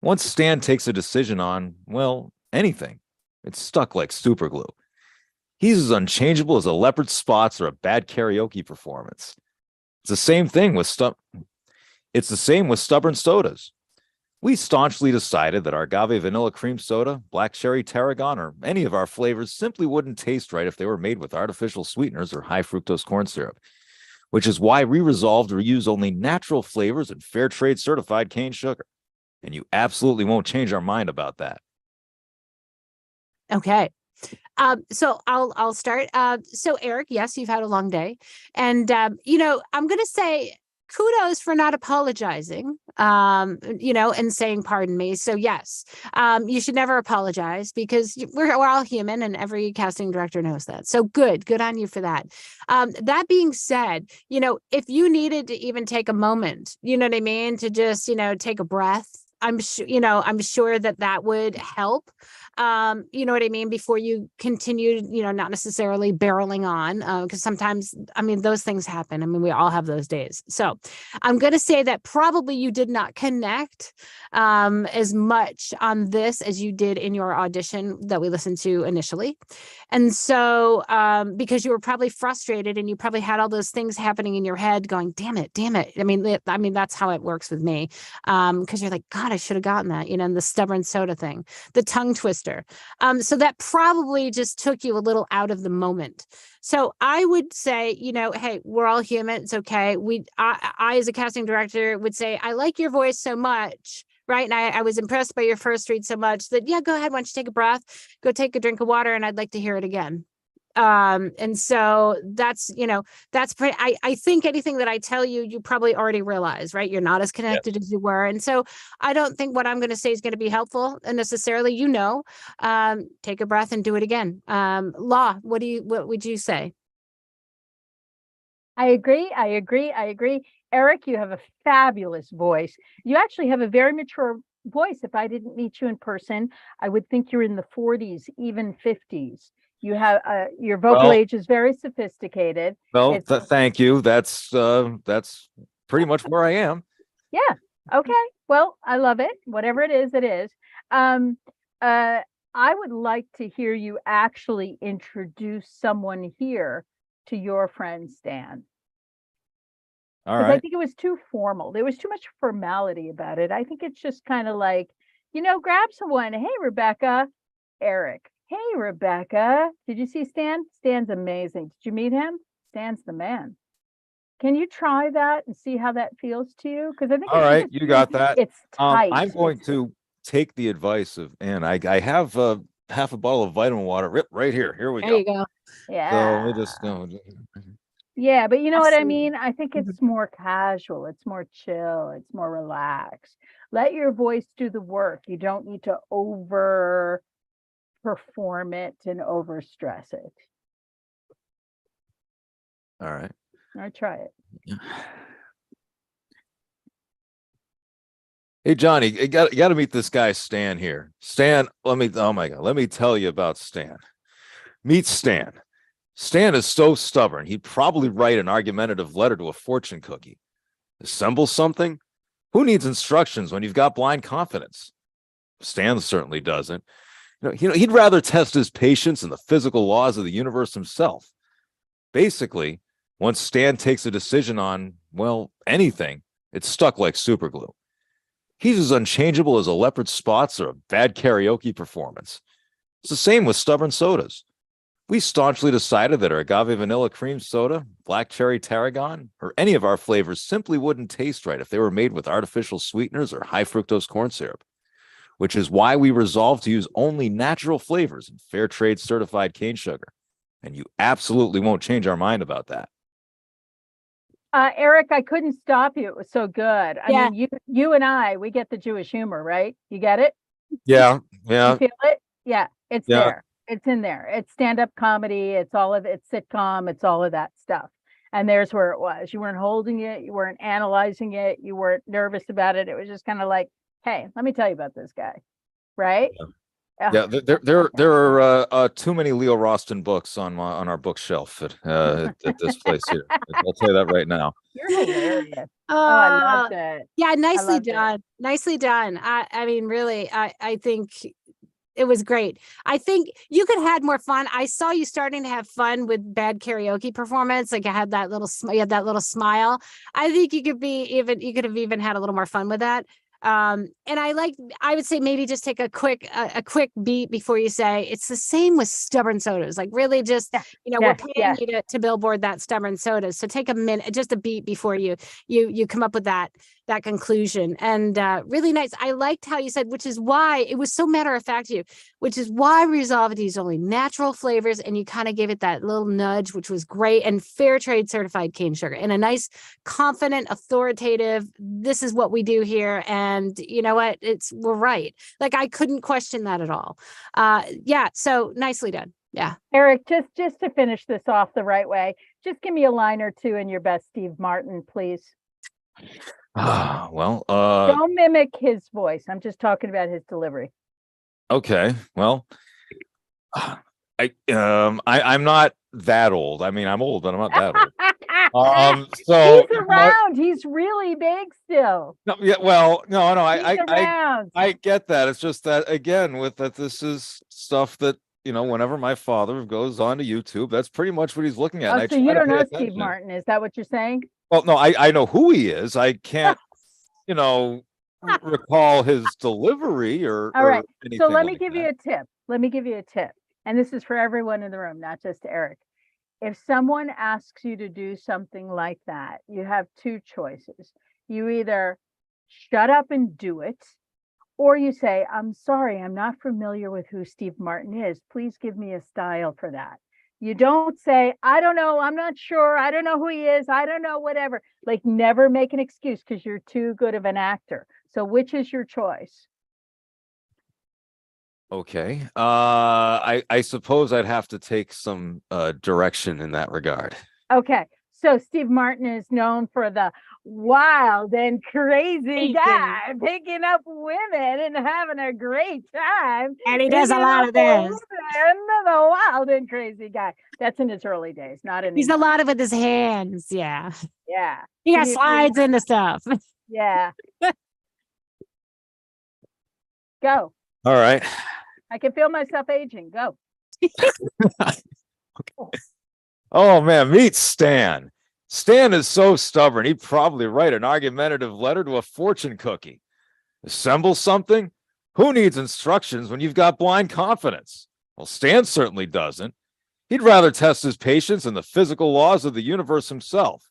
once Stan takes a decision on, well, anything, it's stuck like superglue. He's as unchangeable as a leopard's spots or a bad karaoke performance. It's the same with stubborn sodas. We staunchly decided that our agave vanilla cream soda, black cherry tarragon, or any of our flavors simply wouldn't taste right if they were made with artificial sweeteners or high fructose corn syrup, which is why we resolved to use only natural flavors and fair trade certified cane sugar. And you absolutely won't change our mind about that. Okay. So I'll start. So Eric, yes, you've had a long day, and I'm going to say kudos for not apologizing, and saying pardon me. So yes, you should never apologize because we're all human, and every casting director knows that. So good on you for that. That being said, if you needed to even take a moment, you know what I mean, to just take a breath. I'm sure that would help. You know what I mean? Before you continue, not necessarily barreling on, because sometimes, those things happen. We all have those days. So I'm going to say that probably you did not connect as much on this as you did in your audition that we listened to initially. And so because you were probably frustrated and you probably had all those things happening in your head going, damn it. That's how it works with me. Because you're like, God, I should have gotten that, and the stubborn soda thing, the tongue twister. So that probably just took you a little out of the moment. So I would say, hey, we're all human. It's okay. I, as a casting director, would say, I like your voice so much. Right. And I was impressed by your first read so much that, yeah, go ahead. Why don't you take a breath, go take a drink of water, and I'd like to hear it again. And so that's pretty, I think anything that I tell you, you probably already realize, right? You're not as connected as you were. And so I don't think what I'm going to say is going to be helpful necessarily, take a breath and do it again. Law, what would you say? I agree. Eric, you have a fabulous voice. You actually have a very mature voice. If I didn't meet you in person, I would think you're in the 40s, even 50s. You have your vocal age is very sophisticated. Well, thank you. That's pretty much where I am. Yeah. Okay. Well, I love it. Whatever it is, it is. I would like to hear you actually introduce someone here to your friend Stan. All right. I think it was too formal. There was too much formality about it. I think it's just kind of like, grab someone. Hey, Rebecca. Eric. Hey, Rebecca. Did you see Stan? Stan's amazing. Did you meet him? Stan's the man. Can you try that and see how that feels to you? Because I think all right, you got that. It's tight. I'm going to take the advice of Ann. I have half a bottle of vitamin water right here. Here we go. There you go. Yeah. So we just go. Yeah, but you know what I Absolutely. mean? I think it's more casual. It's more chill. It's more relaxed. Let your voice do the work. You don't need to over perform it and over stress it. All right. I'll try it. Hey, Johnny, you got to meet this guy, Stan here. Stan, oh my God, let me tell you about Stan. Meet Stan. Stan is so stubborn, he'd probably write an argumentative letter to a fortune cookie. Assemble something? Who needs instructions when you've got blind confidence? Stan certainly doesn't. He'd rather test his patience in the physical laws of the universe himself. Basically, once Stan takes a decision on, well, anything, it's stuck like superglue. He's as unchangeable as a leopard's spots or a bad karaoke performance. It's the same with stubborn sodas. We staunchly decided that our agave vanilla cream soda, black cherry tarragon, or any of our flavors simply wouldn't taste right if they were made with artificial sweeteners or high fructose corn syrup, which is why we resolved to use only natural flavors and fair trade certified cane sugar. And you absolutely won't change our mind about that. Eric, I couldn't stop you. It was so good. I mean, you and I, we get the Jewish humor, right? You get it? Yeah. You feel it? Yeah, it's there. It's in there. It's stand-up comedy. It's all of it's sitcom. It's all of that stuff. And there's where it was. You weren't holding it. You weren't analyzing it. You weren't nervous about it. It was just kind of like, hey, let me tell you about this guy. Right? Yeah, there are too many Leo Roston books on our bookshelf at this place here. I'll tell you that right now. You're hilarious. I loved it. Yeah, nicely loved it. done. Nicely done. I mean, really, I think it was great. I think you could have had more fun. I saw you starting to have fun with bad karaoke performance. Like I had that little, you had that little smile. I think you could have even had a little more fun with that. And I would say maybe just take a quick beat before you say it's the same with stubborn sodas. Like really just, we're paying you to billboard that stubborn sodas. So take a minute, just a beat before you come up with that conclusion. And really nice. I liked how you said, which is why it was so matter of fact to you, which is why we resolved these only natural flavors. And you kind of gave it that little nudge, which was great, and fair trade certified cane sugar in a nice, confident, authoritative, this is what we do here. And you know what? We're right. Like I couldn't question that at all. Yeah. So nicely done. Yeah. Eric, just to finish this off the right way, just give me a line or two in your best Steve Martin, please. Well, don't mimic his voice. I'm just talking about his delivery. Okay. Well, I'm not that old. I mean, I'm old, but I'm not that old. So he's around. He's really big still. No, yeah. Well, no. I get that. It's just that again, with that, this is stuff that whenever my father goes on to YouTube, that's pretty much what he's looking at. Oh, so you don't know Steve Martin? Is that what you're saying? Well, no, I know who he is. I can't, recall his delivery or. All right. So let me like give that. you a tip. Let me give you a tip. And this is for everyone in the room, not just Eric. If someone asks you to do something like that, you have two choices. You either shut up and do it, or you say, I'm sorry, I'm not familiar with who Steve Martin is. Please give me a style for that. You don't say, I don't know, I'm not sure, I don't know who he is, I don't know, whatever. Like never make an excuse because you're too good of an actor. So which is your choice? Okay. I suppose I'd have to take some direction in that regard. Okay. So Steve Martin is known for the wild and crazy guy picking up women and having a great time. And he does a lot of this. And the wild and crazy guy. That's in his early days, not in. He's a lot of with his hands. Yeah. Yeah. He got slides into stuff. Yeah. Go. All right. I can feel myself aging. Go. Oh man, meet Stan. Stan is so stubborn, he'd probably write an argumentative letter to a fortune cookie. Assemble something? Who needs instructions when you've got blind confidence? Well, Stan certainly doesn't. He'd rather test his patience in the physical laws of the universe himself.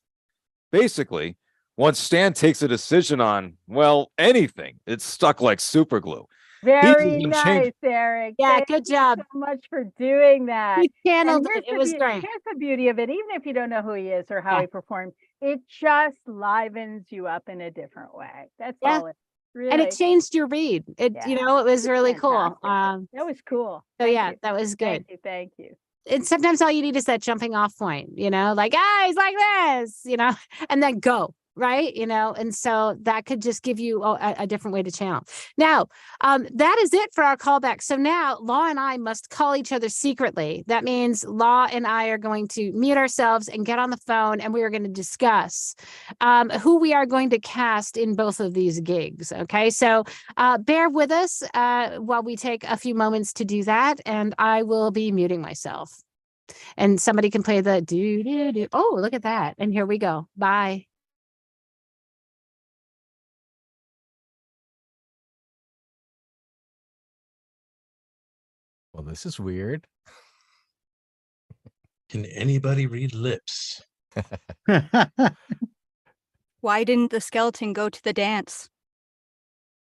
Basically, once Stan takes a decision on, well, anything, it's stuck like super glue. Very nice, Eric. Yeah, Thank good you job. so much for doing that. You channeled And it. It was great. Here's the beauty of it. Even if you don't know who he is or how he performed, it just livens you up in a different way. That's all it really. And it changed your read. It was really cool. That was cool. So yeah, that was good. Thank you. And sometimes all you need is that jumping off point, like, he's like this, and then go. Right. And so that could just give you a different way to channel. Now, that is it for our callback. So now Law and I must call each other secretly. That means Law and I are going to mute ourselves and get on the phone, and we are going to discuss who we are going to cast in both of these gigs. OK, so bear with us while we take a few moments to do that. And I will be muting myself. And somebody can play the do, do, do. Oh, look at that. And here we go. Bye. Well, this is weird. Can anybody read lips? Why didn't the skeleton go to the dance?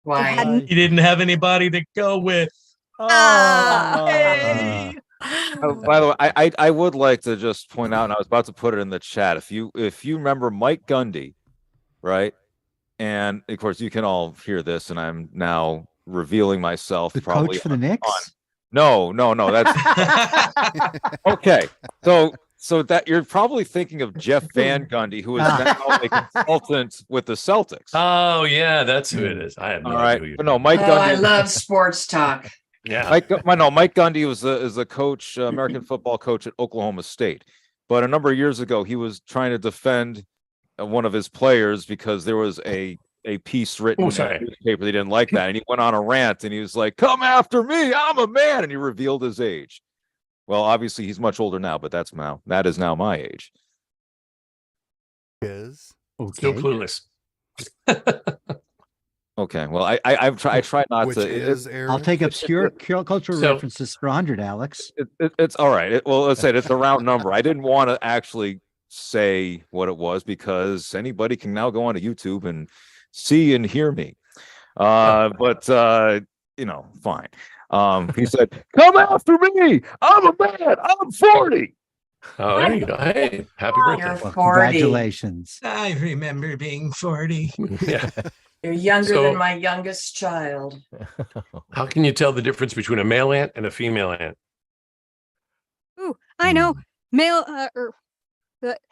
Why? He didn't have anybody to go with. Hey. Oh, by the way, I would like to just point out, and I was about to put it in the chat. If you remember Mike Gundy, right? And of course, you can all hear this, and I'm now revealing myself. The probably coach for the Knicks. No, that's okay. So that you're probably thinking of Jeff Van Gundy, who is now a consultant with the Celtics. Oh yeah, that's who it is. I have no idea. But no, Mike Gundy. I love sports talk. Yeah. Mike Gundy is a coach, American football coach at Oklahoma State. But a number of years ago, he was trying to defend one of his players because there was a piece written in the newspaper. They didn't like that. And he went on a rant and he was like, "Come after me. I'm a man." And he revealed his age. Well, obviously he's much older now, but that is now my age. Is Still clueless. Okay. Well, I try not which to. is Eric? I'll take obscure cultural So- references for 100, Alex. It's all right. Well, let's say it's a round number. I didn't want to actually say what it was because anybody can now go onto YouTube and see and hear me. But fine. He said, "Come after me. I'm a man. I'm 40." Oh, there you go. Hey, happy You're birthday. 40. Congratulations. I remember being 40. Yeah. You're younger So- than my youngest child. How can you tell the difference between a male ant and a female ant? Ooh, I know. Male,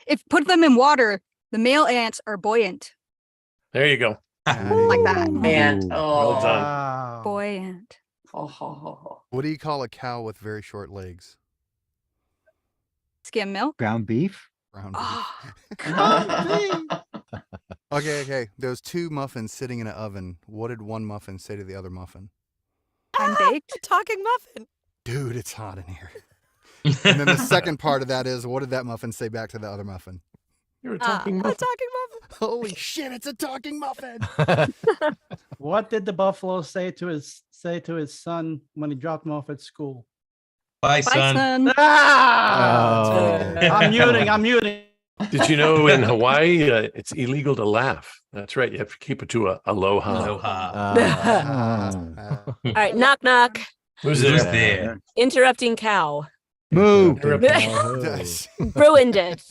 if put them in water, the male ants are buoyant. There you go. Like that. And Well done. Wow. Buoyant. What do you call a cow with very short legs? Skim milk. Ground beef. Brown Oh, Okay. Those two muffins sitting in an oven. What did one muffin say to the other muffin? I'm baked. A talking muffin. Dude, it's hot in here. And then the second part of that is, what did that muffin say back to the other muffin? You're a talking muffin. A talking muffin. Holy shit, it's a talking muffin. What did the buffalo say to his son when he dropped him off at school? Bye, Bye, son. son. Oh. I'm muting. Did you know in Hawaii it's illegal to laugh? That's right. You have to keep it to a aloha. All right, knock, knock. Who's there? Interrupting cow. Moo. Ruined it.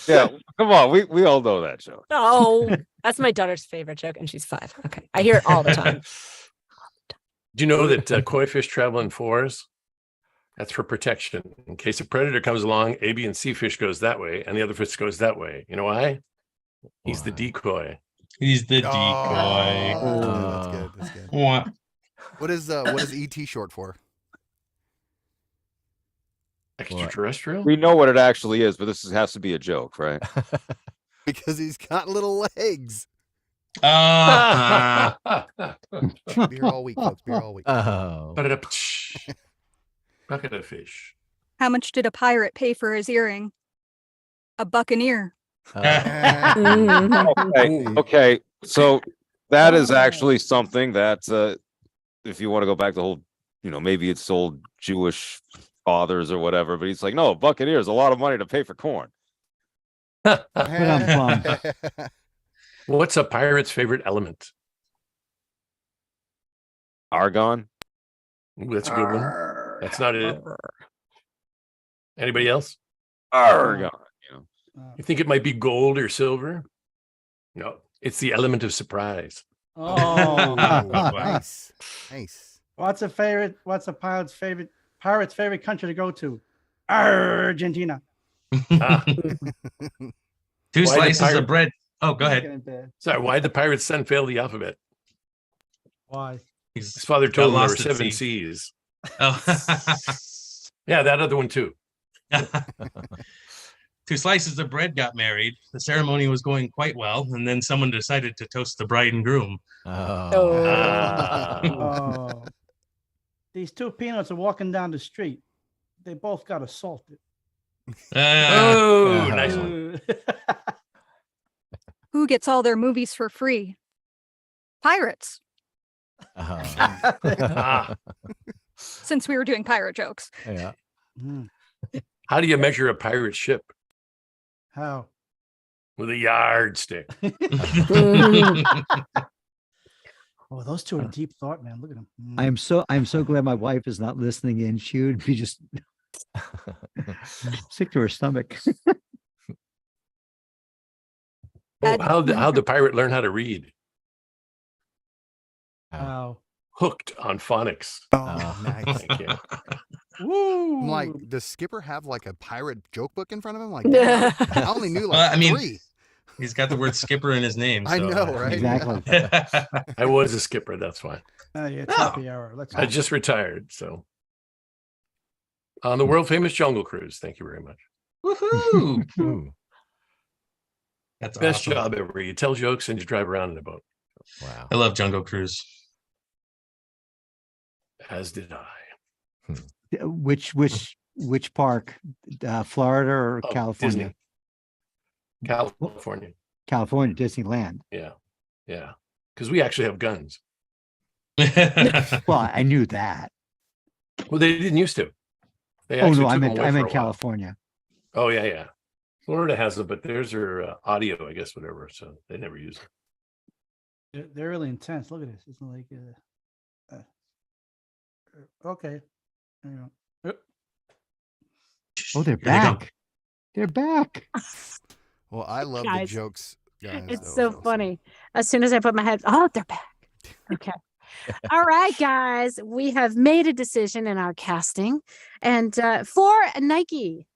Yeah, come on. We all know that joke. Oh, that's my daughter's favorite joke, and she's 5. Okay, I hear it all the time. Do you know that koi fish travel in 4s? That's for protection. In case a predator comes along, A, B, and C fish goes that way, and the other fish goes that way. You know why? He's the decoy. He's the decoy. That's good. That's good. What is ET short for? Extraterrestrial? We know what it actually is, but has to be a joke, right? Because he's got little legs. Beer all week, folks. Beer all week. Oh. Bucket of fish. How much did a pirate pay for his earring? A buccaneer. Okay. So that is actually something that, if you want to go back to the whole, maybe it's old Jewish fathers or whatever, but he's like, no, a buccaneer is a lot of money to pay for corn. What's a pirate's favorite element? Argon. Ooh, that's a good one. That's not it. Anybody else? Argon. You think it might be gold or silver? No, it's the element of surprise. Oh, nice. What's a pirate's favorite country to go to? Argentina. Two slices of bread. Oh, go ahead. Sorry, why did the pirate's son fail the alphabet? Why? His father told him there were lost at 7 sea. C's. Oh. Yeah, that other one too. 2 slices of bread got married. The ceremony was going quite well, and then someone decided to toast the bride and groom. Oh. These 2 peanuts are walking down the street. They both got assaulted. Nice one. Who gets all their movies for free? Pirates. Since we were doing pirate jokes. Yeah. How do you measure a pirate ship? How? With a yardstick. Oh, those 2 are deep thought, man. Look at them. I'm so glad my wife is not listening in. She would be just sick to her stomach. How'd the pirate learn how to read? How? Hooked on phonics. Oh, nice. Thank you. Woo! I'm like, does Skipper have like a pirate joke book in front of him? Like, I only knew like 3. He's got the word skipper in his name. I so, know, right? Exactly. I was a skipper. That's why. Yeah, it's happy hour. Let's I go. just retired. So on the world famous Jungle Cruise. Thank you very much. Woohoo! Ooh, That's Best awesome. job ever. You tell jokes and you drive around in a boat. wow. I love Jungle Cruise. As did I. Which park? Florida or Oh, California? Disney. California. California, Disneyland. Yeah. Yeah. Because we actually have guns. Well, I knew that. Well, they didn't used to. They Oh actually no, I took them meant away I for meant a while. California. Oh yeah, yeah. Florida has them, but theirs are audio, I guess, whatever. So they never use them. They're really intense. Look at this. It's like, okay. There you go. Oh, they're Here they come. back. They're back. Well, I love the Guys, jokes, guys. It's though, so funny. As soon as I put my head, oh, they're back. Okay. All right, guys, we have made a decision in our casting, and for Nike,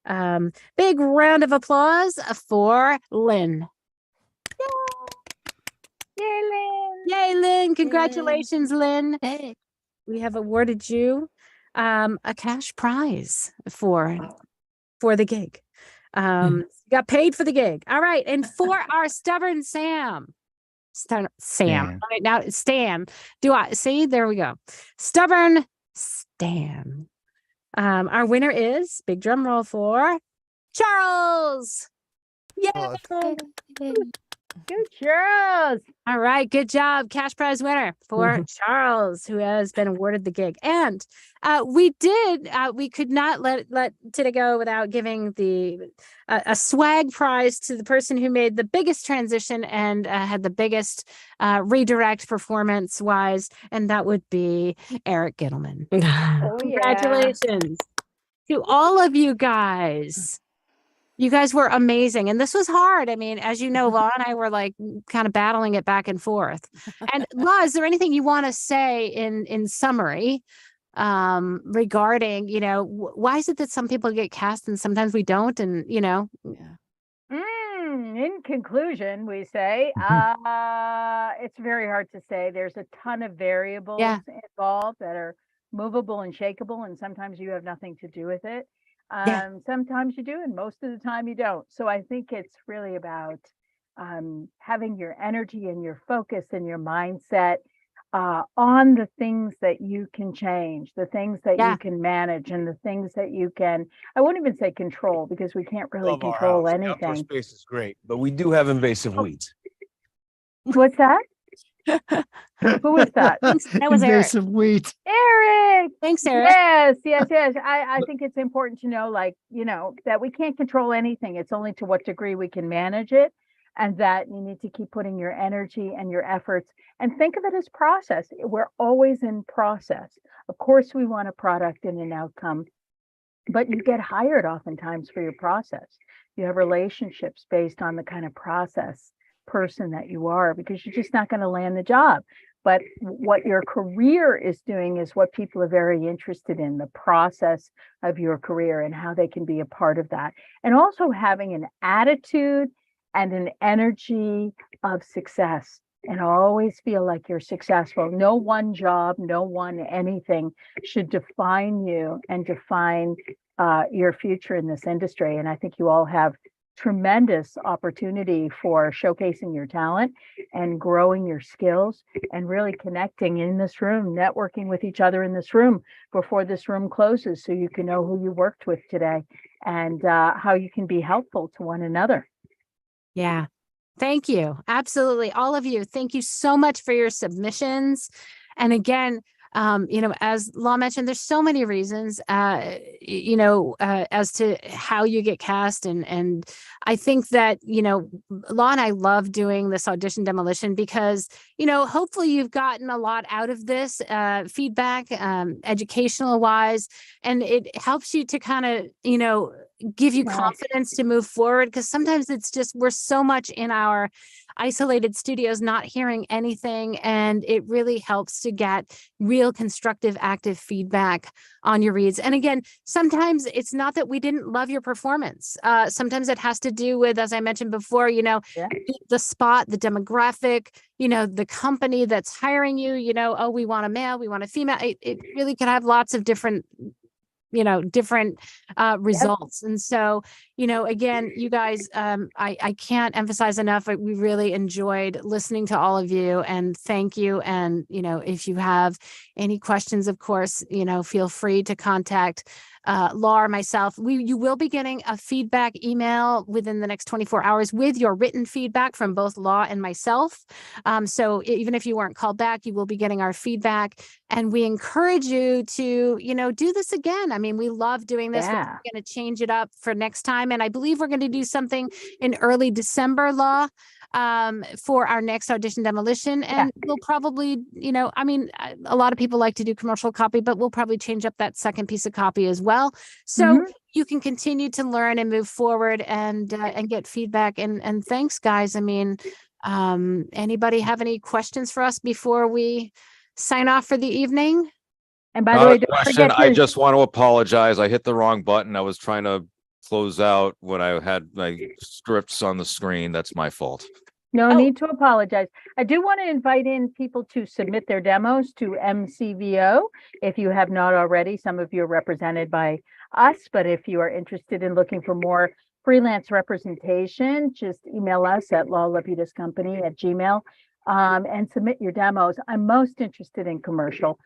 big round of applause for Lynn. Yay, Lynn. Yay, Lynn! Congratulations, Lynn. Hey. We have awarded you a cash prize for the gig. You got paid for the gig. All right, and for our stubborn Sam. Sam. Stan. All right, now Stan. Do I see? There we go. Stubborn Stan. Our winner is, big drum roll for Charles. Yay! Good Charles. All right, good job. Cash prize winner for Charles, who has been awarded the gig. And we could not let today go without giving a swag prize to the person who made the biggest transition and had the biggest redirect performance wise, and that would be Eric Gittleman. Oh, Congratulations to all of you guys. You guys were amazing. And this was hard. I mean, as you know, Law and I were like kind of battling it back and forth. And Law, is there anything you want to say in summary regarding, why is it that some people get cast and sometimes we don't? And, In conclusion, we say it's very hard to say. There's a ton of variables involved that are movable and shakeable, and sometimes you have nothing to do with it. Sometimes you do, and most of the time you don't. So I think it's really about having your energy and your focus and your mindset on the things that you can change, the things that you can manage, and the things that you can, I wouldn't even say control, because we can't really Love our control house. The outdoor anything. space is great, but we do have invasive weeds. What's that? Who was that? That was Eric. Invasive wheat. Eric. Thanks, Eric. Yes. I think it's important to know, that we can't control anything. It's only to what degree we can manage it, and that you need to keep putting your energy and your efforts, and think of it as process. We're always in process. Of course, we want a product and an outcome, but you get hired oftentimes for your process. You have relationships based on the kind of process person that you are, because you're just not going to land the job. But what your career is doing is what people are very interested in, the process of your career and how they can be a part of that. And also having an attitude and an energy of success, and always feel like you're successful. No one job, no one anything should define you and define your future in this industry. And I think you all have tremendous opportunity for showcasing your talent and growing your skills and really connecting in this room, networking with each other in this room before this room closes, so you can know who you worked with today and how you can be helpful to one another. Yeah. Thank you. Absolutely. All of you. Thank you so much for your submissions. And again, as Law mentioned, there's so many reasons, as to how you get cast. And I think that, Law and I love doing this audition demolition because, hopefully you've gotten a lot out of this feedback, educational wise, and it helps you to kind of, give you Nice. confidence to move forward, because sometimes it's just we're so much in our isolated studios not hearing anything, and it really helps to get real constructive active feedback on your reads. And again, sometimes it's not that we didn't love your performance. Sometimes it has to do with, as I mentioned before, the spot, the demographic, the company that's hiring you, oh, we want a male, we want a female. It really could have lots of different results. And so, again, you guys, I can't emphasize enough. We really enjoyed listening to all of you, and thank you. And, if you have any questions, of course, feel free to contact Laura, myself. You will be getting a feedback email within the next 24 hours with your written feedback from both Laura and myself. So even if you weren't called back, you will be getting our feedback, and we encourage you to, do this again. I mean, we love doing this. Yeah. We're going to change it up for next time. And I believe we're going to do something in early December, Law, for our next Audition Demolition. And we'll probably, a lot of people like to do commercial copy, but we'll probably change up that second piece of copy as well. So you can continue to learn and move forward and get feedback. And thanks, guys. I mean, anybody have any questions for us before we sign off for the evening? And by the way, don't Question, forget I to- just want to apologize. I hit the wrong button. I was trying to close out when I had my scripts on the screen. That's my fault. No need to apologize. I do want to invite in people to submit their demos to MCVO. If you have not already, some of you are represented by us, but if you are interested in looking for more freelance representation, just email us at lawlapidescompany@gmail and submit your demos. I'm most interested in commercial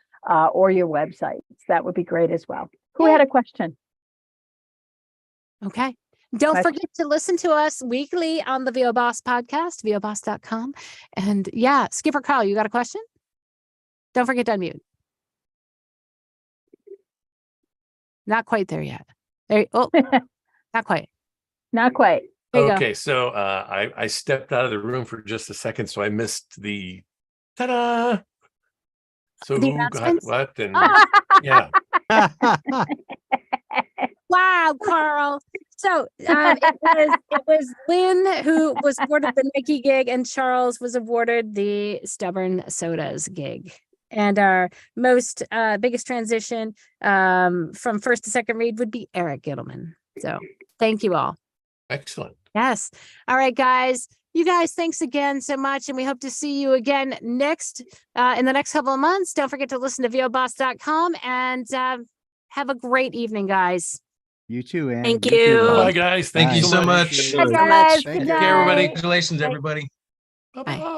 or your websites. That would be great as well. Who had a question? Okay. Don't forget to listen to us weekly on the VO Boss podcast, voboss.com. And yeah, Skipper Carl, you got a question? Don't forget to unmute. Not quite there yet. Not quite. Not quite. There you Okay, so I stepped out of the room for just a second, so I missed the ta-da. So The who got announcements? what? And yeah. Wow, Carl. So it was Lynn who was awarded the Nike gig, and Charles was awarded the Stubborn Sodas gig. And our most biggest transition from first to second read would be Eric Gittleman. So thank you all. Excellent. Yes. All right, guys. You guys, thanks again so much. And we hope to see you again next in the next couple of months. Don't forget to listen to voboss.com and have a great evening, guys. You too, Anne. Thank too, you. Laura. Bye, guys. Thank you so much. Bye, guys. Take care, everybody. Congratulations, everybody. Bye.